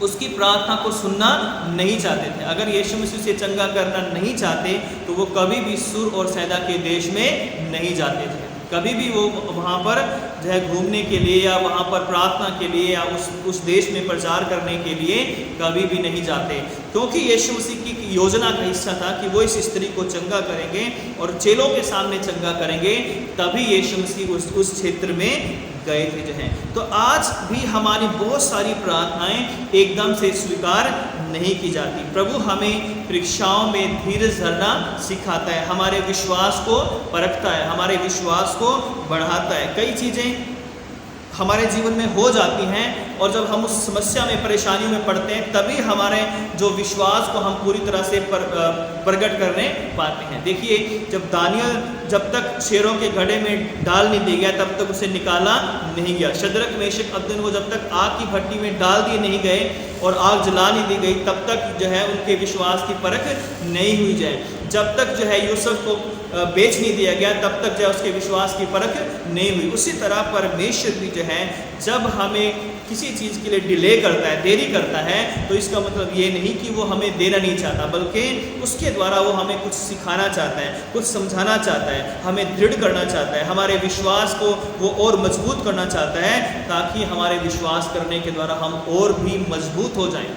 S1: उसकी प्रार्थना को सुनना नहीं चाहते थे। अगर यीशु मसीह से चंगा करना नहीं चाहते तो वो कभी भी सुर और सैदा के देश में नहीं जाते थे, कभी भी वो वहाँ पर जो है घूमने के लिए या वहाँ पर प्रार्थना के लिए या उस देश में प्रचार करने के लिए कभी भी नहीं जाते, क्योंकि यीशु मसीह की योजना का हिस्सा था कि वो इस स्त्री को चंगा करेंगे और चेलों के सामने चंगा करेंगे, तभी यीशु मसीह उस क्षेत्र में गए थे जो है। तो आज भी हमारी बहुत सारी प्रार्थनाएं एकदम से स्वीकार नहीं की जाती। प्रभु हमें परीक्षाओं में धीरज धरना सिखाता है, हमारे विश्वास को परखता है, हमारे विश्वास को बढ़ाता है। कई चीज़ें हमारे जीवन में हो जाती हैं और जब हम उस समस्या में, परेशानियों में पड़ते हैं, तभी हमारे जो विश्वास को हम पूरी तरह से प्रकट करने पाते हैं। देखिए, जब दानियल जब तक शेरों के घड़े में डाल नहीं दिया गया तब तक उसे निकाला नहीं गया। शद्रक, मेशक, अबदनगो जब तक आग की भट्टी में डाल दिए नहीं गए और आग जला नहीं दी गई, तब तक जो है उनके विश्वास की परख नहीं हुई जाए। जब तक जो है यूसुफ को बेच नहीं दिया गया, तब तक जो है उसके विश्वास की परख नहीं हुई। उसी तरह परमेश्वर भी जो है जब हमें किसी चीज़ के लिए डिले करता है, देरी करता है, तो इसका मतलब ये नहीं कि वो हमें देना नहीं चाहता, बल्कि उसके द्वारा वो हमें कुछ सिखाना चाहता है, कुछ समझाना चाहता है, हमें दृढ़ करना चाहता है, हमारे विश्वास को वो और मजबूत करना चाहता है, ताकि हमारे विश्वास करने के द्वारा हम और भी मजबूत हो जाएं।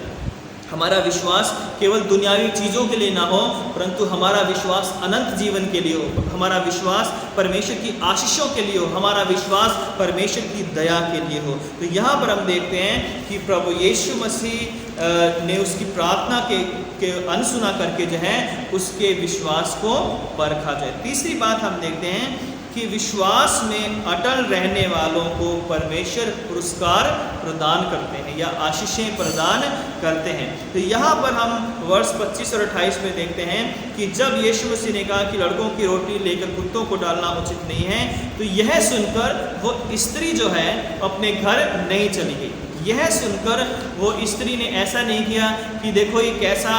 S1: हमारा विश्वास केवल दुनियावी चीज़ों के लिए ना हो, परंतु हमारा विश्वास अनंत जीवन के लिए हो, हमारा विश्वास परमेश्वर की आशीषों के लिए हो, हमारा विश्वास परमेश्वर की दया के लिए हो। तो यहाँ पर हम देखते हैं कि प्रभु यीशु मसीह ने उसकी प्रार्थना के अनसुना करके जो है उसके विश्वास को परखा जाए। तीसरी बात हम देखते हैं कि विश्वास में अटल रहने वालों को परमेश्वर पुरस्कार प्रदान करते हैं या आशीषें प्रदान करते हैं। तो यहाँ पर हम वर्ष 25 और 28 में देखते हैं कि जब यीशु मसीह ने कहा कि लड़कों की रोटी लेकर कुत्तों को डालना उचित नहीं है, तो यह सुनकर वो स्त्री जो है अपने घर नहीं चली गई। यह सुनकर वो स्त्री ने ऐसा नहीं किया कि देखो ये कैसा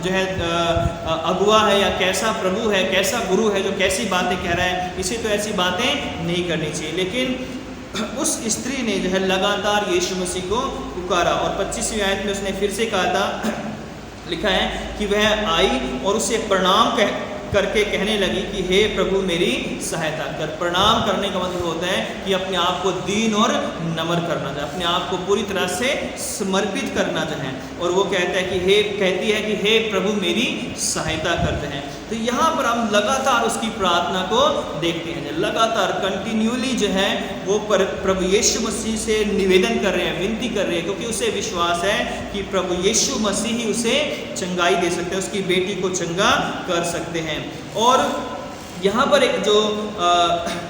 S1: जो है अगुआ है या कैसा प्रभु है, कैसा गुरु है जो कैसी बातें कह रहा है, इसे तो ऐसी बातें नहीं करनी चाहिए। लेकिन उस स्त्री ने जो है लगातार यीशु मसीह को पुकारा और 25वीं आयत में उसने फिर से कहा था, लिखा है कि वह आई और उसे प्रणाम करके कहने लगी कि हे प्रभु मेरी सहायता कर। प्रणाम करने का मतलब होता है कि अपने आप को दीन और नम्र करना चाहिए, अपने आप को पूरी तरह से समर्पित करना चाहिए। और वो कहता है कि कहती है कि हे प्रभु मेरी सहायता करते हैं। तो यहाँ पर हम लगातार उसकी प्रार्थना को देखते हैं, लगातार कंटिन्यूली जो है वो प्रभु यीशु मसीह से निवेदन कर रहे हैं, विनती कर रहे हैं, क्योंकि उसे विश्वास है कि प्रभु यीशु मसीह ही उसे चंगाई दे सकते हैं, उसकी बेटी को चंगा कर सकते हैं। और यहाँ पर एक जो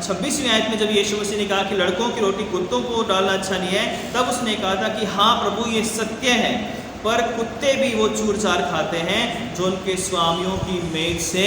S1: 26वीं आयत में जब यीशु मसीह ने कहा कि लड़कों की रोटी कुत्तों को डालना अच्छा नहीं है, तब उसने कहा था कि हाँ प्रभु ये सत्य है, पर कुत्ते भी वो चूर-चार खाते हैं जो उनके स्वामियों की मेज से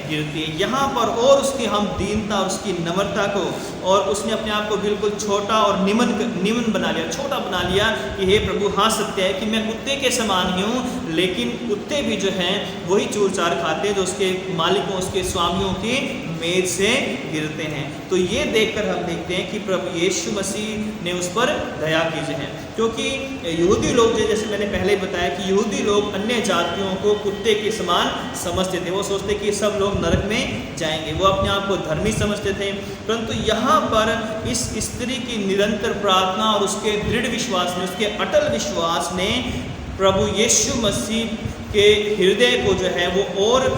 S1: गिरती है। यहाँ पर और उसकी हम दीनता और उसकी नम्रता को, और उसने अपने आप को बिल्कुल छोटा और निमन बना लिया, छोटा बना लिया कि हे प्रभु हाँ सत्य है कि मैं कुत्ते के समान ही हूँ, लेकिन कुत्ते भी जो हैं वही चूर-चार खाते हैं जो उसके मालिकों, उसके स्वामियों की मेज से गिरते हैं। तो ये देखकर हम देखते हैं कि प्रभु यीशु मसीह ने उस पर दया की है, क्योंकि यहूदी लोग जैसे मैंने पहले बताया कि यहूदी लोग अन्य जातियों को कुत्ते के समान समझते थे। वो सोचते कि सब लोग नरक में जाएंगे, वो अपने आप को धर्मी समझते थे। परंतु यहाँ पर इस स्त्री की निरंतर प्रार्थना और उसके दृढ़ विश्वास ने, उसके अटल विश्वास ने प्रभु यीशु मसीह के हृदय को जो है वो और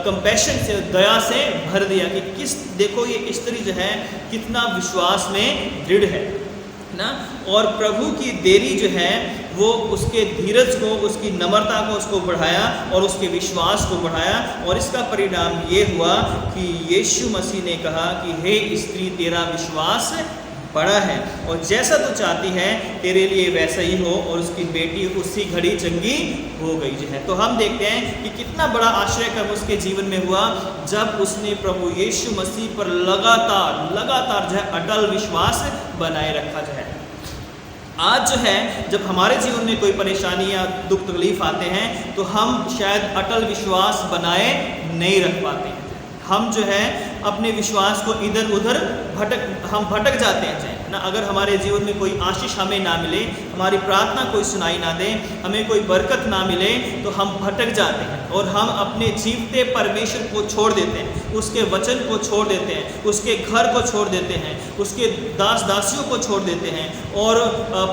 S1: कंपैशन से, दया से भर दिया कि देखो ये स्त्री जो है कितना विश्वास में दृढ़ है ना। और प्रभु की देरी जो है वो उसके धीरज को, उसकी नम्रता को उसको बढ़ाया और उसके विश्वास को बढ़ाया। और इसका परिणाम ये हुआ कि यीशु मसीह ने कहा कि हे स्त्री तेरा विश्वास बड़ा है और जैसा तू चाहती है तेरे लिए वैसा ही हो। और उसकी बेटी उसी घड़ी चंगी हो गई जो है। तो हम देखते हैं कि कितना बड़ा आश्चर्य कर्म उसके जीवन में हुआ जब उसने प्रभु यीशु मसीह पर लगातार जो है अटल विश्वास बनाए रखा जो है। आज जो है जब हमारे जीवन में कोई परेशानी या दुख तकलीफ आते हैं तो हम शायद अटल विश्वास बनाए नहीं रख पाते हैं। हम जो है अपने विश्वास को इधर उधर भटक जाते हैं ना। अगर हमारे जीवन में कोई आशीष हमें ना मिले, हमारी प्रार्थना कोई सुनाई ना दे, हमें कोई बरकत ना मिले, तो हम भटक जाते हैं और हम अपने जीवते परमेश्वर को छोड़ देते हैं, उसके वचन को छोड़ देते हैं, उसके घर को छोड़ देते हैं, उसके दास दासियों को छोड़ देते हैं। और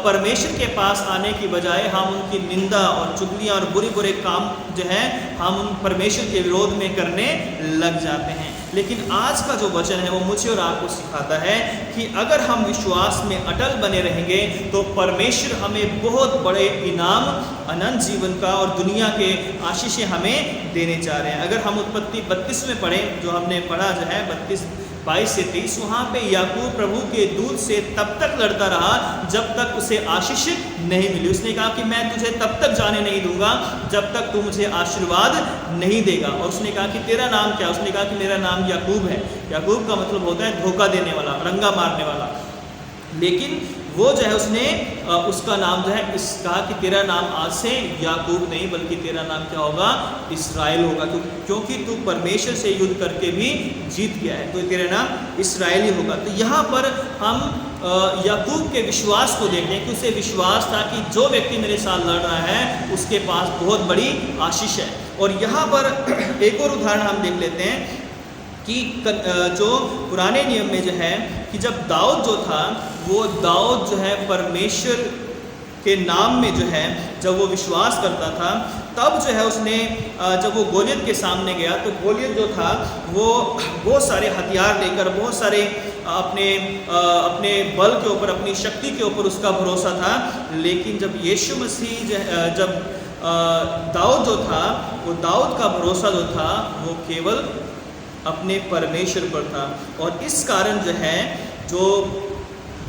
S1: परमेश्वर के पास आने की बजाय हम उनकी निंदा और चुगलियाँ और बुरे काम जो है हम उन परमेश्वर के विरोध में करने लग जाते हैं। लेकिन आज का जो वचन है वो मुझे और आपको सिखाता है कि अगर हम विश्वास में अटल बने रहेंगे तो परमेश्वर हमें बहुत बड़े इनाम, अनंत जीवन का और दुनिया के आशीषें हमें देने जा रहे हैं। अगर हम उत्पत्ति 32 में पढ़ें, जो हमने पढ़ा जो है 22 से 23, वहाँ पे याकूब प्रभु के दूत से तब तक लड़ता रहा जब तक उसे आशीष नहीं मिली। उसने कहा कि मैं तुझे तब तक जाने नहीं दूंगा जब तक तू मुझे आशीर्वाद नहीं देगा। और उसने कहा कि तेरा नाम क्या? उसने कहा कि मेरा नाम याकूब है। याकूब का मतलब होता है धोखा देने वाला, रंगा मारने वाला। लेकिन वो जो है उसने उसका नाम जो है इस कहा कि तेरा नाम आज से याकूब नहीं बल्कि तेरा नाम क्या होगा, इसराइल होगा, क्योंकि तू परमेश्वर से युद्ध करके भी जीत गया है, तो तेरा नाम इसराइल ही होगा। तो यहाँ पर हम याकूब के विश्वास को देखते हैं कि उसे विश्वास था कि जो व्यक्ति मेरे साथ लड़ रहा है उसके पास बहुत बड़ी आशीष है। और यहाँ पर एक और उदाहरण हम देख लेते हैं कि जो पुराने नियम में जो है कि जब दाऊद जो था वो दाऊद जो है परमेश्वर के नाम में जो है जब वो विश्वास करता था, तब जो है उसने जब वो गोलियत के सामने गया तो गोलियत जो था वो बहुत सारे हथियार लेकर, बहुत सारे अपने बल के ऊपर, अपनी शक्ति के ऊपर उसका भरोसा था। लेकिन जब यीशु मसीह जब दाऊद जो था वो दाऊद का भरोसा जो था वो केवल अपने परमेश्वर पर था। और इस कारण जो है जो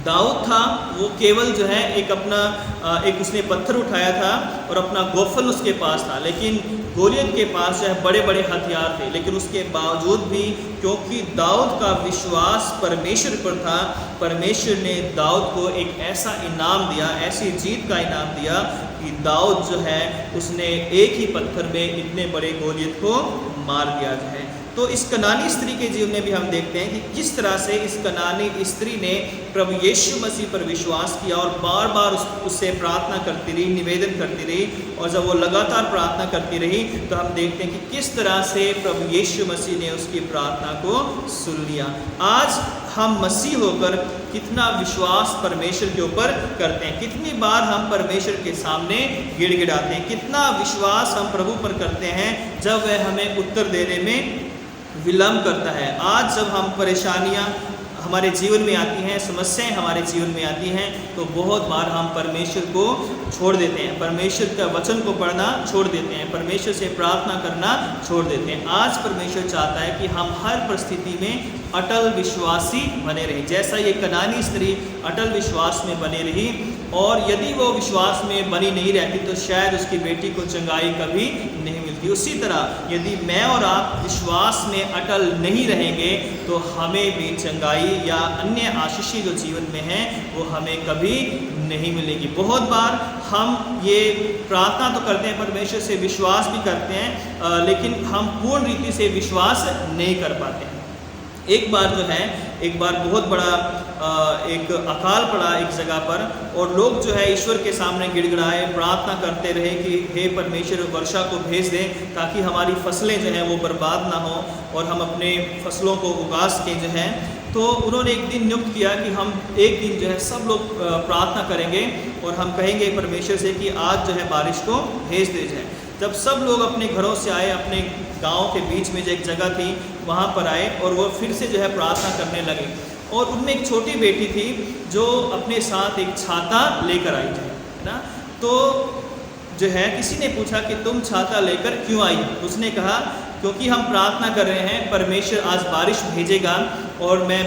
S1: दाऊद था वो केवल जो है एक उसने पत्थर उठाया था और अपना गोफल उसके पास था, लेकिन गोलियत के पास जो है बड़े बड़े हथियार थे। लेकिन उसके बावजूद भी क्योंकि दाऊद का विश्वास परमेश्वर पर था, परमेश्वर ने दाऊद को एक ऐसा इनाम दिया, ऐसी जीत का इनाम दिया कि दाऊद जो है उसने एक ही पत्थर में इतने बड़े गोलियत को मार दिया जो है। तो इस कनानी स्त्री के जीवन में भी हम देखते हैं कि किस तरह से इस कनानी स्त्री ने प्रभु यीशु मसीह पर विश्वास किया और बार बार उससे प्रार्थना करती रही, निवेदन करती रही। और जब वो लगातार प्रार्थना करती रही तो हम देखते हैं कि किस तरह से प्रभु यीशु मसीह ने उसकी प्रार्थना को सुन लिया। आज हम मसीह होकर कितना विश्वास परमेश्वर के ऊपर करते हैं, कितनी बार हम परमेश्वर के सामने गिड़गिड़ाते हैं, कितना विश्वास हम प्रभु पर करते हैं जब वह हमें उत्तर देने में विलम्ब करता है। आज जब हम परेशानियां हमारे जीवन में आती हैं, समस्याएं हमारे जीवन में आती हैं, तो बहुत बार हम परमेश्वर को छोड़ देते हैं, परमेश्वर का वचन को पढ़ना छोड़ देते हैं, परमेश्वर से प्रार्थना करना छोड़ देते हैं। आज परमेश्वर चाहता है कि हम हर परिस्थिति में अटल विश्वासी बने रहें, जैसा ये कनानी स्त्री अटल विश्वास में बनी रही। और यदि वो विश्वास में बनी नहीं रहती तो शायद उसकी बेटी को चंगाई कभी नहीं मिलती। उसी तरह यदि मैं और आप विश्वास में अटल नहीं रहेंगे तो हमें भी चंगाई या अन्य आशीषी जो जीवन में है वो हमें कभी नहीं मिलेगी। बहुत बार हम ये प्रार्थना तो करते हैं, परमेश्वर से विश्वास भी करते हैं, लेकिन हम पूर्ण रीति से विश्वास नहीं कर पाते हैं। एक बार बहुत बड़ा एक अकाल पड़ा एक जगह पर और लोग जो है ईश्वर के सामने गिड़गिड़ाए, प्रार्थना करते रहे कि हे परमेश्वर वर्षा को भेज दें ताकि हमारी फसलें जो हैं वो बर्बाद ना हो और हम अपने फसलों को उगा सकें जो है। तो उन्होंने एक दिन नियुक्त किया कि हम एक दिन जो है सब लोग प्रार्थना करेंगे और हम कहेंगे परमेश्वर से कि आज जो है बारिश को भेज दे जाए। जब सब लोग अपने घरों से आए, अपने गांव के बीच में जो एक जगह थी वहाँ पर आए और वो फिर से जो है प्रार्थना करने लगे। और उनमें एक छोटी बेटी थी जो अपने साथ एक छाता लेकर आई थी, है ना। तो जो है किसी ने पूछा कि तुम छाता लेकर क्यों आई? उसने कहा क्योंकि हम प्रार्थना कर रहे हैं परमेश्वर आज बारिश भेजेगा और मैं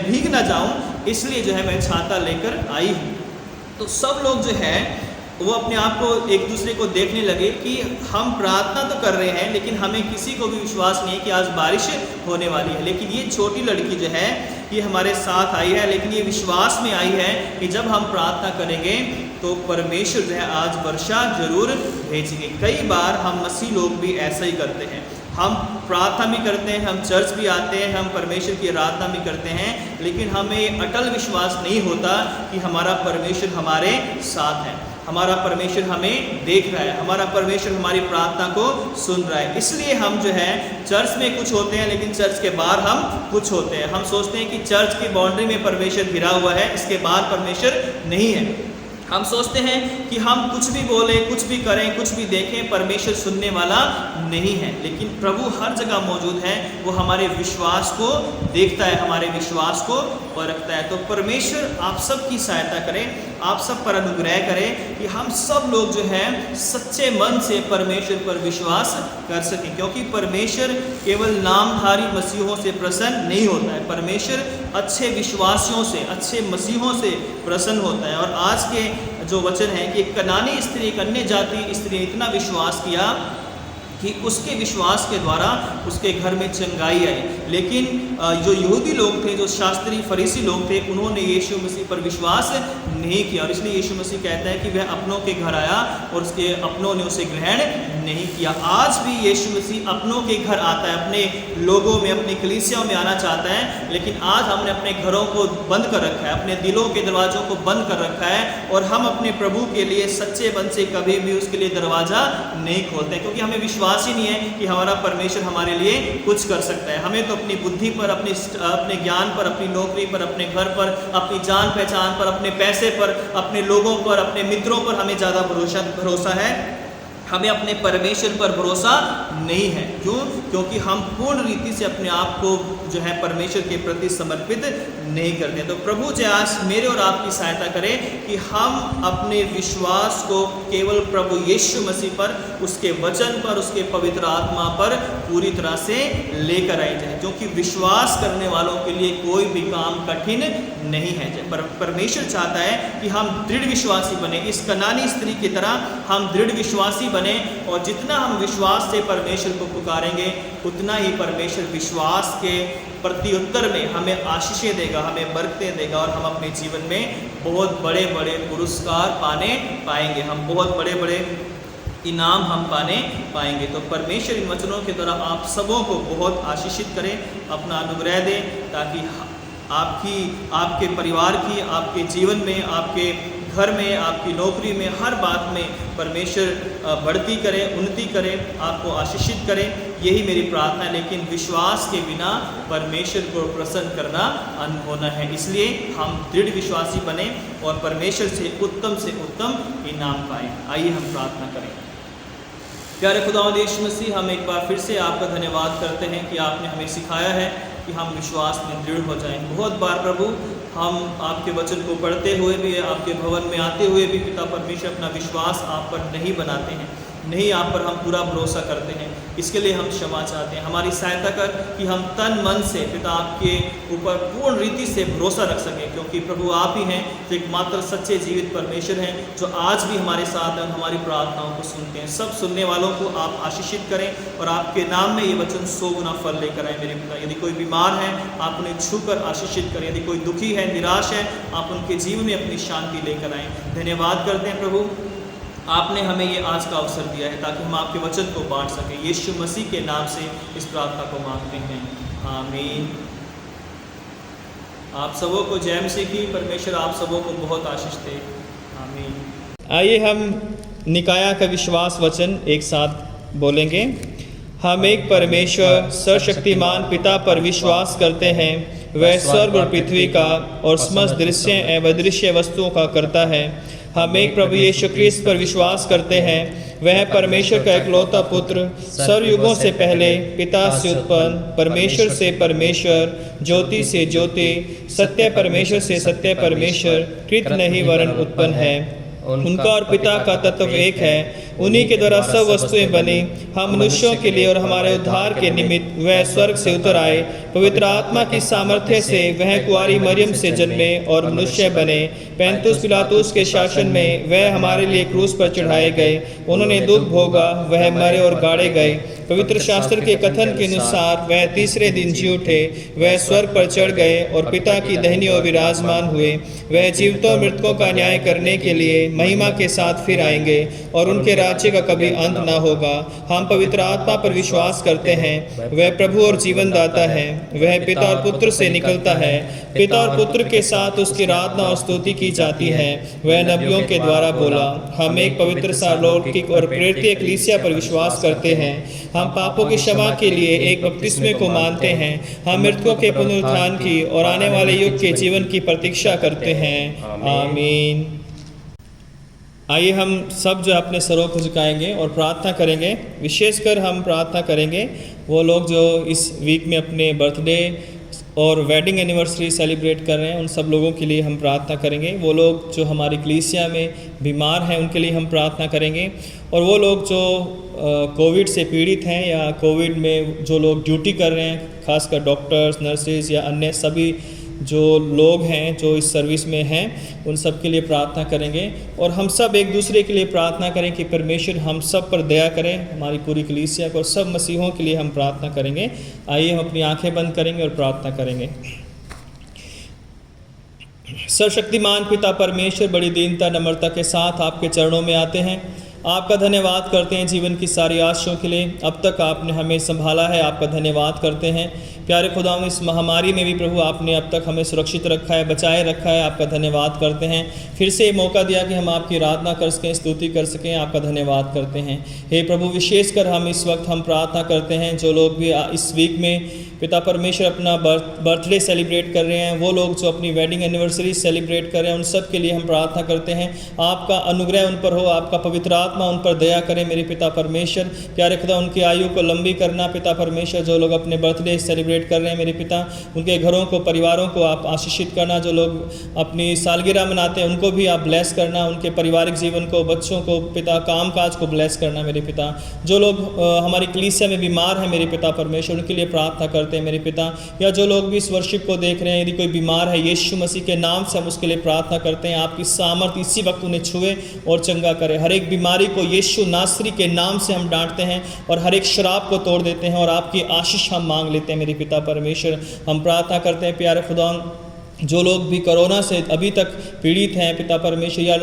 S1: भीग ना जाऊं, इसलिए जो है मैं छाता लेकर आई हूँ। तो सब लोग जो है वो अपने आप को एक दूसरे को देखने लगे कि हम प्रार्थना तो कर रहे हैं लेकिन हमें किसी को भी विश्वास नहीं है कि आज बारिश होने वाली है। लेकिन ये छोटी लड़की जो है ये हमारे साथ आई है, लेकिन ये विश्वास में आई है कि जब हम प्रार्थना करेंगे तो परमेश्वर जो है आज वर्षा जरूर भेजेंगे। कई बार हम मसीह लोग भी ऐसा ही करते हैं, हम प्रार्थना भी करते हैं, हम चर्च भी आते हैं, हम परमेश्वर की आराधना भी करते हैं, लेकिन हमें अटल विश्वास नहीं होता कि हमारा परमेश्वर हमारे साथ है, हमारा परमेश्वर हमें देख रहा है, हमारा परमेश्वर हमारी प्रार्थना को सुन रहा है। इसलिए हम जो है चर्च में कुछ होते हैं लेकिन चर्च के बाहर हम कुछ होते हैं। हम सोचते हैं कि चर्च की बाउंड्री में परमेश्वर घिरा हुआ है, इसके बाहर परमेश्वर नहीं है। हम सोचते हैं कि हम कुछ भी बोलें, कुछ भी करें, कुछ भी देखें, परमेश्वर सुनने वाला नहीं है। लेकिन प्रभु हर जगह मौजूद है, वो हमारे विश्वास को देखता है, हमारे विश्वास को परखता है। तो परमेश्वर आप सब की सहायता करें, आप सब पर अनुग्रह करें कि हम सब लोग जो है सच्चे मन से परमेश्वर पर विश्वास कर सकें, क्योंकि परमेश्वर केवल नामधारी मसीहों से प्रसन्न नहीं होता है, परमेश्वर अच्छे विश्वासियों से, अच्छे मसीहों से प्रसन्न होता है। और आज के जो वचन है कि कनानी स्त्री, एक अन्य जाति स्त्री ने इतना विश्वास किया कि उसके विश्वास के द्वारा उसके घर में चंगाई आई। लेकिन जो यहूदी लोग थे, जो शास्त्री फरीसी लोग थे, उन्होंने यीशु मसीह पर विश्वास नहीं किया और इसलिए यीशु मसीह कहता है कि वह अपनों के घर आया और उसके अपनों ने उसे ग्रहण नहीं किया। आज भी यीशु मसीह अपनों के घर आता है, अपने लोगों में, अपनी कलीसियाओं में आना चाहता है, लेकिन आज हमने अपने घरों को बंद कर रखा है, अपने दिलों के दरवाज़ों को बंद कर रखा है और हम अपने प्रभु के लिए सच्चे मन से कभी भी उसके लिए दरवाज़ा नहीं खोलते, क्योंकि हमें विश्वास ही नहीं है कि हमारा परमेश्वर हमारे लिए कुछ कर सकता है। हमें तो अपनी बुद्धि पर, अपने ज्ञान पर, अपनी नौकरी पर, अपने घर पर, अपनी जान पहचान पर, अपने पैसे पर, अपने लोगों पर, अपने मित्रों पर हमें ज़्यादा भरोसा है। हमें अपने परमेश्वर पर भरोसा नहीं है। क्यों? क्योंकि हम पूर्ण रीति से अपने आप को जो है परमेश्वर के प्रति समर्पित नहीं करते। तो प्रभु जी आज मेरे और आपकी सहायता करे कि हम अपने विश्वास को केवल प्रभु यीशु मसीह पर, उसके वचन पर, उसके पवित्र आत्मा पर पूरी तरह से लेकर आए जाए, क्योंकि विश्वास करने वालों के लिए कोई भी काम कठिन नहीं है। परमेश्वर चाहता है कि हम दृढ़ विश्वासी बने, इस कनानी स्त्री की तरह हम दृढ़ विश्वासी बने और जितना हम विश्वास से परमेश्वर को पुकारेंगे उतना ही परमेश्वर विश्वास के प्रति उत्तर में हमें आशीषें देगा, हमें बरकतें देगा और हम अपने जीवन में बहुत बड़े बड़े पुरस्कार पाने पाएंगे, हम बहुत बड़े बड़े इनाम हम पाने पाएंगे। तो परमेश्वर इन वचनों के द्वारा आप सबों को बहुत आशीषित करें, अपना अनुग्रह दें, ताकि आपके परिवार की, आपके जीवन में, आपके घर में, आपकी नौकरी में, हर बात में परमेश्वर बढ़ती करे, उन्नति करे, आपको आशीषित करे। यही मेरी प्रार्थना है। लेकिन विश्वास के बिना परमेश्वर को प्रसन्न करना अनहोना है, इसलिए हम दृढ़ विश्वासी बने और परमेश्वर से उत्तम इनाम पाएँ। आइए हम प्रार्थना करें। प्यारे खुदावंद यीशु मसीह, हम एक बार फिर से आपका धन्यवाद करते हैं कि आपने हमें सिखाया है कि हम विश्वास में दृढ़ हो जाएं। बहुत बार प्रभु हम आपके वचन को पढ़ते हुए भी, आपके भवन में आते हुए भी पिता परमेश्वर अपना विश्वास आप पर नहीं बनाते हैं, नहीं आप पर हम पूरा भरोसा करते हैं। इसके लिए हम क्षमा चाहते हैं। हमारी सहायता कर कि हम तन मन से पिता आपके ऊपर पूर्ण रीति से भरोसा रख सकें, क्योंकि प्रभु आप ही हैं जो एकमात्र सच्चे जीवित परमेश्वर हैं, जो आज भी हमारे साथ हैं और हमारी प्रार्थनाओं को सुनते हैं। सब सुनने वालों को आप आशीषित करें और आपके नाम में ये वचन 100 गुना फल लेकर आए मेरे पिता। यदि कोई बीमार है आप उन्हें छूकर आशीषित करें, यदि कोई दुखी है, निराश है, आप उनके जीवन में अपनी शांति लेकर आएँ। धन्यवाद करते हैं प्रभु, आपने हमें ये आज का अवसर दिया है ताकि हम आपके वचन को बांट सकें। यीशु मसीह के नाम से इस प्रार्थना को मांगते हैं, आमीन। आप सबों को जय मसीह की। परमेश्वर आप सबों को बहुत आशीष दे, आमीन।
S2: आइए हम निकाया का विश्वास वचन एक साथ बोलेंगे। हम एक परमेश्वर सर्वशक्तिमान पिता पर विश्वास करते हैं, वह स्वर्ग और पृथ्वी का और समस्त दृश्य एवं अदृश्य वस्तुओं का करता है। हम एक प्रभु यीशु ख्रीस्त पर विश्वास करते हैं, वह परमेश्वर का एकलौता पुत्र, सर्वयुगों से पहले पिता से उत्पन्न, परमेश्वर से परमेश्वर, ज्योति से ज्योति, सत्य परमेश्वर से सत्य परमेश्वर, कृत नहीं वरन उत्पन्न है। उनका और पिता का तत्व एक है। उन्हीं के द्वारा सब वस्तुएं बनी। हम मनुष्यों के लिए और हमारे उद्धार के निमित्त वह स्वर्ग से उतर आए। पवित्र आत्मा की सामर्थ्य से वह कुंवारी मरियम से जन्मे और मनुष्य बने। पैंतुस पिलातुस के शासन में वह हमारे लिए क्रूस पर चढ़ाए गए। उन्होंने दुख भोगा, वह मरे और गाड़े गए। पवित्र शास्त्र के कथन के अनुसार वह तीसरे दिन जी उठे। वह स्वर्ग पर चढ़ गए और पिता की दाहिनी ओर विराजमान हुए। वह जीवितों और मृतकों का न्याय करने के लिए महिमा के साथ फिर आएंगे और उनके राज्य का कभी अंत न होगा। हम पवित्र आत्मा पर विश्वास करते हैं, वह प्रभु और जीवन दाता है। वह पिता और पुत्र से निकलता है। पिता और पुत्र के साथ उसकी आराधना और स्तुति की जाती है। वह नबियों के द्वारा बोला। हम एक पवित्र सार्वलौकिक और प्रेरित कलीसिया पर विश्वास करते हैं। हम पापों की क्षमा के लिए एक बपतिस्मे को मानते हैं। हम मृतकों के पुनरुत्थान की और आने वाले युग के जीवन की प्रतीक्षा करते हैं, आमीन। आइए हम सब जो अपने सरों को झुकाएंगे और प्रार्थना करेंगे। विशेषकर हम प्रार्थना करेंगे वो लोग जो इस वीक में अपने बर्थडे और वेडिंग एनिवर्सरी सेलिब्रेट कर रहे हैं, उन सब लोगों के लिए हम प्रार्थना करेंगे। वो लोग जो हमारी कलीसिया में बीमार हैं उनके लिए हम प्रार्थना करेंगे। और वो लोग जो कोविड से पीड़ित हैं या कोविड में जो लोग ड्यूटी कर रहे हैं, खासकर डॉक्टर्स, नर्सेज या अन्य सभी जो लोग हैं जो इस सर्विस में हैं उन सब के लिए प्रार्थना करेंगे और हम सब एक दूसरे के लिए प्रार्थना करें कि परमेश्वर हम सब पर दया करें, हमारी पूरी कलीसिया को और सब मसीहों के लिए हम प्रार्थना करेंगे। आइए हम अपनी आंखें बंद करेंगे और प्रार्थना करेंगे। सर्वशक्तिमान पिता परमेश्वर, बड़ी दीनता नम्रता के साथ आपके चरणों में आते हैं। आपका धन्यवाद करते हैं जीवन की सारी आशाओं के लिए। अब तक आपने हमें संभाला है, आपका धन्यवाद करते हैं। प्यारे खुदावंद, इस महामारी में भी प्रभु आपने अब तक हमें सुरक्षित रखा है, बचाए रखा है, आपका धन्यवाद करते हैं। फिर से ये मौका दिया कि हम आपकी आराधना कर सकें, स्तुति कर सकें, आपका धन्यवाद करते हैं। हे प्रभु, विशेषकर हम इस वक्त हम प्रार्थना करते हैं जो लोग भी इस वीक में पिता परमेश्वर अपना बर्थडे सेलिब्रेट कर रहे हैं, वो लोग जो अपनी वेडिंग एनिवर्सरी सेलिब्रेट कर रहे हैं, उन सब के लिए हम प्रार्थना करते हैं। आपका अनुग्रह उन पर हो, आपका पवित्र आत्मा उन पर दया करें मेरे पिता परमेश्वर। प्यारे खुदा, उनकी आयु को लंबी करना पिता परमेश्वर। जो लोग अपने बर्थडे सेलिब्रेट कर रहे हैं मेरे पिता, उनके घरों को, परिवारों को आप आशीषित करना। जो लोग अपनी सालगिरह मनाते हैं उनको भी आप ब्लेस करना, उनके पारिवारिक जीवन को, बच्चों को पिता, काम काज को ब्लेस करना मेरे पिता। जो लोग हमारी कलीसिया में बीमार हैं मेरे पिता परमेश्वर, उनके लिए प्रार्थना करते हैं मेरे पिता। या जो लोग भी इस वर्शिप को देख रहे हैं, यदि कोई बीमार है, यीशु मसीह के नाम से हम उसके लिए प्रार्थना करते हैं। आपकी सामर्थ्य इसी वक्त उन्हें छुए और चंगा करे। हर एक बीमारी को यीशु नासरी के नाम से हम डांटते हैं और हर एक शराब को तोड़ देते हैं और आपकी आशीष हम मांग लेते हैं मेरे पिता परमेश्वर। हम प्रार्थना करते हैं प्यारे खुदा, जो लोग भी कोरोना से अभी तक पीड़ित हैं पिता परमेश्वर, या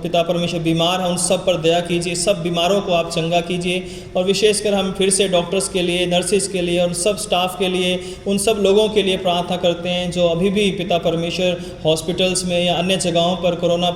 S2: पिता परमेश्वर बीमार हैं, उन सब पर दया कीजिए। सब बीमारों को आप चंगा कीजिए। और विशेषकर हम फिर से डॉक्टर्स के लिए, नर्सिस के लिए और सब स्टाफ के लिए, उन सब लोगों के लिए प्रार्थना करते हैं जो अभी भी पिता परमेश्वर हॉस्पिटल्स में या अन्य जगहों पर कोरोना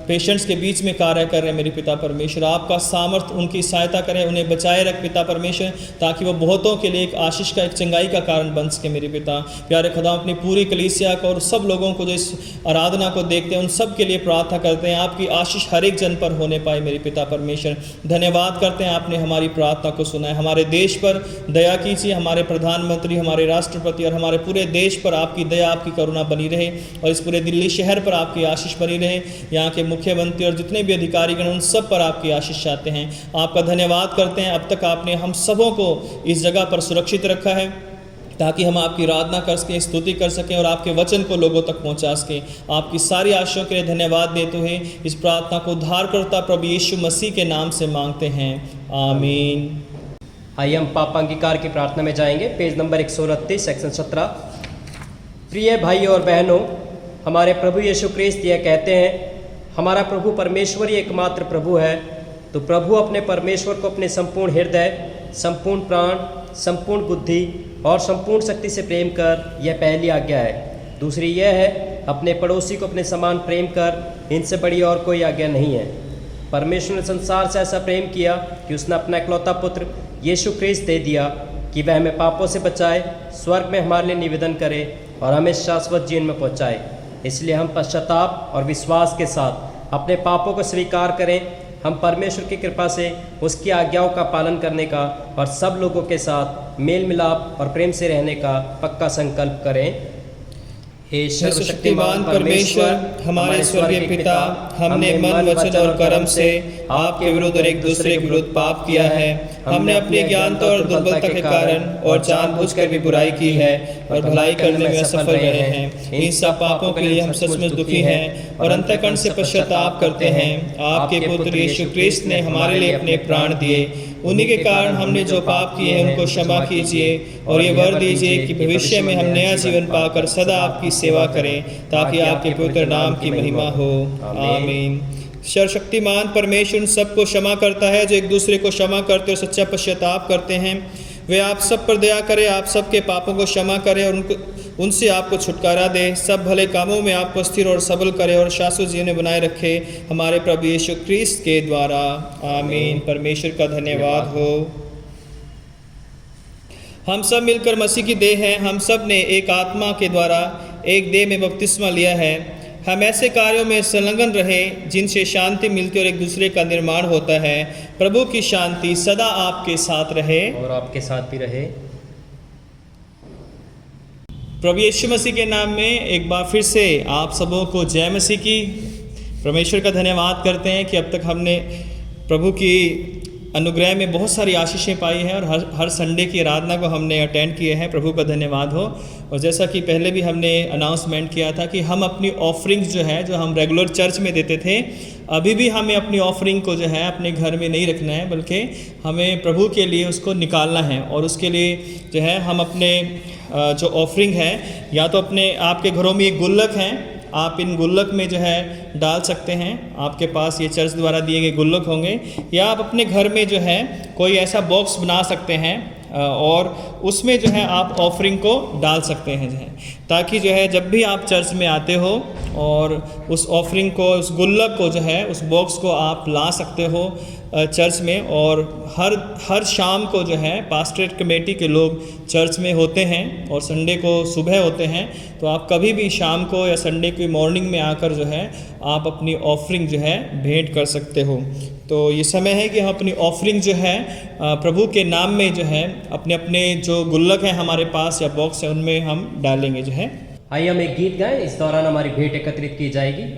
S2: पेशेंट्स के बीच में कार्य कर रहे हैं मेरे पिता परमेश्वर। आपका सामर्थ्य उनकी सहायता करें, उन्हें बचाए रख पिता परमेश्वर, ताकि वो बहुतों के लिए एक आशीष का, एक चंगाई का कारण बन सके मेरे पिता। प्यारे खुदा, अपनी पूरी कलीसिया को और सब लोगों को जो इस आराधना को देखते हैं उन सब के लिए प्रार्थना करते हैं। आपकी आशीष हर एक जन पर होने पाए मेरे पिता परमेश्वर। धन्यवाद करते हैं, आपने हमारी प्रार्थना को सुना है। हमारे देश पर दया कीजिए, हमारे प्रधानमंत्री, हमारे राष्ट्रपति और हमारे पूरे देश पर आपकी दया, आपकी करुणा बनी रहे और इस पूरे दिल्ली शहर पर आपकी आशीष बनी रहे। यहाँ के मुख्यमंत्री और जितने भी अधिकारीगण उन सब पर आपकी आशीष चाहते हैं। आपका धन्यवाद करते हैं, अब तक आपने हम सबों को इस जगह पर सुरक्षित रखा है ताकि हम आपकी आराधना कर सकें, स्तुति कर सकें और आपके वचन को लोगों तक पहुंचा सकें। आपकी सारी आशीषों के लिए धन्यवाद देते हुए इस प्रार्थना को उद्धारकर्ता प्रभु यीशु मसीह के नाम से मांगते हैं, आमीन।
S6: आइए हम पाप अंगीकार की प्रार्थना में जाएंगे। Page number 129 section 17। प्रिय भाई और बहनों, हमारे प्रभु यीशु क्रिस्त यह कहते हैं, हमारा प्रभु परमेश्वर ही एकमात्र प्रभु है। तो प्रभु अपने परमेश्वर को अपने संपूर्ण हृदय, संपूर्ण प्राण, संपूर्ण बुद्धि और संपूर्ण शक्ति से प्रेम कर, यह पहली आज्ञा है। दूसरी यह है, अपने पड़ोसी को अपने समान प्रेम कर, इनसे बड़ी और कोई आज्ञा नहीं है। परमेश्वर ने संसार से ऐसा प्रेम किया कि उसने अपना इकलौता पुत्र यीशु क्रिस्त दे दिया कि वह हमें पापों से बचाए, स्वर्ग में हमारे लिए निवेदन करे और हमें शाश्वत जीवन में पहुँचाए। इसलिए हम पश्चाताप और विश्वास के साथ अपने पापों को स्वीकार करें। हम परमेश्वर की कृपा से उसकी आज्ञाओं का पालन करने का और सब लोगों के साथ मेल मिलाप और प्रेम से रहने का पक्का संकल्प करें। हे
S2: सर्वशक्तिमान परमेश्वर, हमारे स्वर्गीय पिता, हमने मन, वचन और कर्म से आपके विरुद्ध और एक दूसरे के विरुद्ध पाप किया है। हमने अपनी ज्ञानता और दुर्बलता के कारण और जानबूझकर भी बुराई की है और भलाई करने में असफल रहे हैं। इन सब पापों के लिए हम सचमुच दुखी हैं और अंतःकरण से पश्चाताप करते हैं। आपके पुत्र यीशु क्रिस्त ने हमारे लिए अपने प्राण दिए। उन्हीं के कारण हमने जो पाप किए हैं उनको क्षमा कीजिए और ये वर दीजिए कि भविष्य में हम नया जीवन पाकर सदा आपकी सेवा करें, ताकि आपके पवित्र नाम की महिमा हो, आमीन। सर्वशक्तिमान परमेश्वर उन सबको क्षमा करता है जो एक दूसरे को क्षमा करते और सच्चा पश्चाताप करते हैं। वे आप सब पर दया करे, आप सबके पापों को क्षमा करे और उनसे आपको छुटकारा दे। सब भले कामों में आपको स्थिर और सबल करे और शाश्वत जीवन में बनाए रखे, हमारे प्रभु यीशु क्रिस्त के द्वारा, आमीन। परमेश्वर का धन्यवाद हो। हम सब मिलकर मसीह की देह हैं। हम सब ने एक आत्मा के द्वारा एक देह में बपतिस्मा लिया है। हम ऐसे कार्यों में संलग्न रहे जिनसे शांति मिलती और एक दूसरे का निर्माण होता है। प्रभु की शांति सदा आपके साथ रहे
S6: और आपके साथ भी रहे।
S2: प्रभु यीशु मसीह के नाम में एक बार फिर से आप सबों को जय मसीह की। परमेश्वर का धन्यवाद करते हैं कि अब तक हमने प्रभु की अनुग्रह में बहुत सारी आशीषें पाई हैं और हर संडे की आराधना को हमने अटेंड किए हैं। प्रभु का धन्यवाद हो। और जैसा कि पहले भी हमने अनाउंसमेंट किया था कि हम अपनी ऑफरिंग्स जो है, जो हम रेगुलर चर्च में देते थे, अभी भी हमें अपनी ऑफरिंग को जो है अपने घर में नहीं रखना है, बल्कि हमें प्रभु के लिए उसको निकालना है। और उसके लिए जो है हम अपने जो ऑफरिंग है, या तो अपने आपके घरों में एक गुल्लक हैं, आप इन गुल्लक में जो है डाल सकते हैं। आपके पास ये चर्च द्वारा दिए गए गुल्लक होंगे, या आप अपने घर में जो है कोई ऐसा बॉक्स बना सकते हैं और उसमें जो है आप ऑफरिंग को डाल सकते हैं जो है, ताकि जो है जब भी आप चर्च में आते हो और उस ऑफरिंग को, उस गुल्लक को जो है, उस बॉक्स को आप ला सकते हो चर्च में। और हर शाम को जो है पास्टरेट कमेटी के लोग चर्च में होते हैं और संडे को सुबह होते हैं, तो आप कभी भी शाम को या संडे की मॉर्निंग में आकर जो है आप अपनी ऑफरिंग जो है भेंट कर सकते हो। तो ये समय है कि हम अपनी ऑफरिंग जो है प्रभु के नाम में जो है अपने अपने जो गुल्लक हैं हमारे पास या बॉक्स है, उनमें हम डालेंगे जो है।
S6: आइए हम एक गीत गाएं, इस दौरान हमारी भेंट एकत्रित की जाएगी।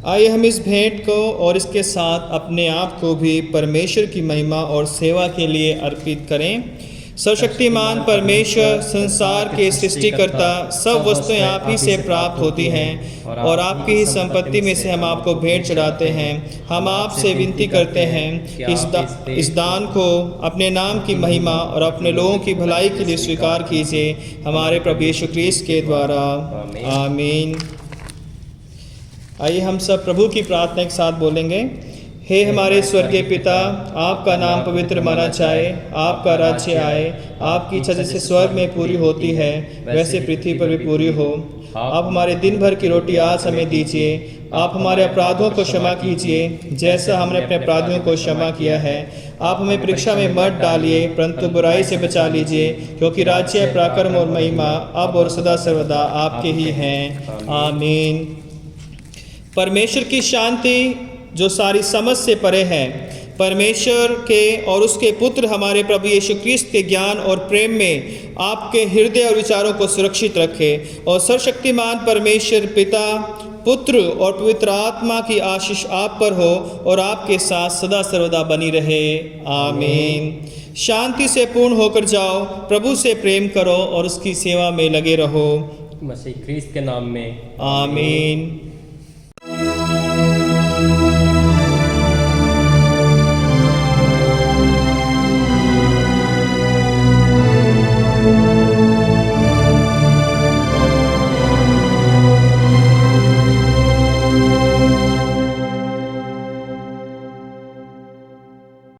S2: आइए हम इस भेंट को और इसके साथ अपने आप को भी परमेश्वर की महिमा और सेवा के लिए अर्पित करें। सर्वशक्तिमान परमेश्वर, संसार के सृष्टिकर्ता, सब वस्तुएं आप ही से प्राप्त होती हैं और आपकी ही संपत्ति में से हम आपको भेंट चढ़ाते हैं। हम आपसे विनती करते हैं कि इस दान को अपने नाम की महिमा और अपने लोगों की भलाई के लिए स्वीकार कीजिए, हमारे प्रभु यीशु ख्रीस्त के द्वारा। आमीन। आइए हम सब प्रभु की प्रार्थना के साथ बोलेंगे। हे हमारे स्वर्गीय पिता, आपका नाम पवित्र माना जाए, आपका राज्य आए, आपकी इच्छा जैसे स्वर्ग में पूरी होती है वैसे पृथ्वी पर भी पूरी हो। आप हमारे दिन भर की रोटी आज हमें दीजिए। आप हमारे अपराधों को क्षमा कीजिए जैसा हमने अपने अपराधियों को क्षमा किया है। आप हमें परीक्षा में मत डालिए परंतु बुराई से बचा लीजिए, क्योंकि राज्य, पराक्रम और महिमा अब और सदा सर्वदा आपके ही हैं। आमीन। परमेश्वर की शांति जो सारी समझ से परे है, परमेश्वर के और उसके पुत्र हमारे प्रभु यीशु ख्रीस्त के ज्ञान और प्रेम में आपके हृदय और विचारों को सुरक्षित रखे, और सर्वशक्तिमान परमेश्वर पिता, पुत्र और पवित्र आत्मा की आशीष आप पर हो और आपके साथ सदा सर्वदा बनी रहे। आमीन। शांति से पूर्ण होकर जाओ, प्रभु से प्रेम करो और उसकी सेवा में लगे रहो।
S6: मसीह ख्रीस्त के नाम में
S2: आमीन।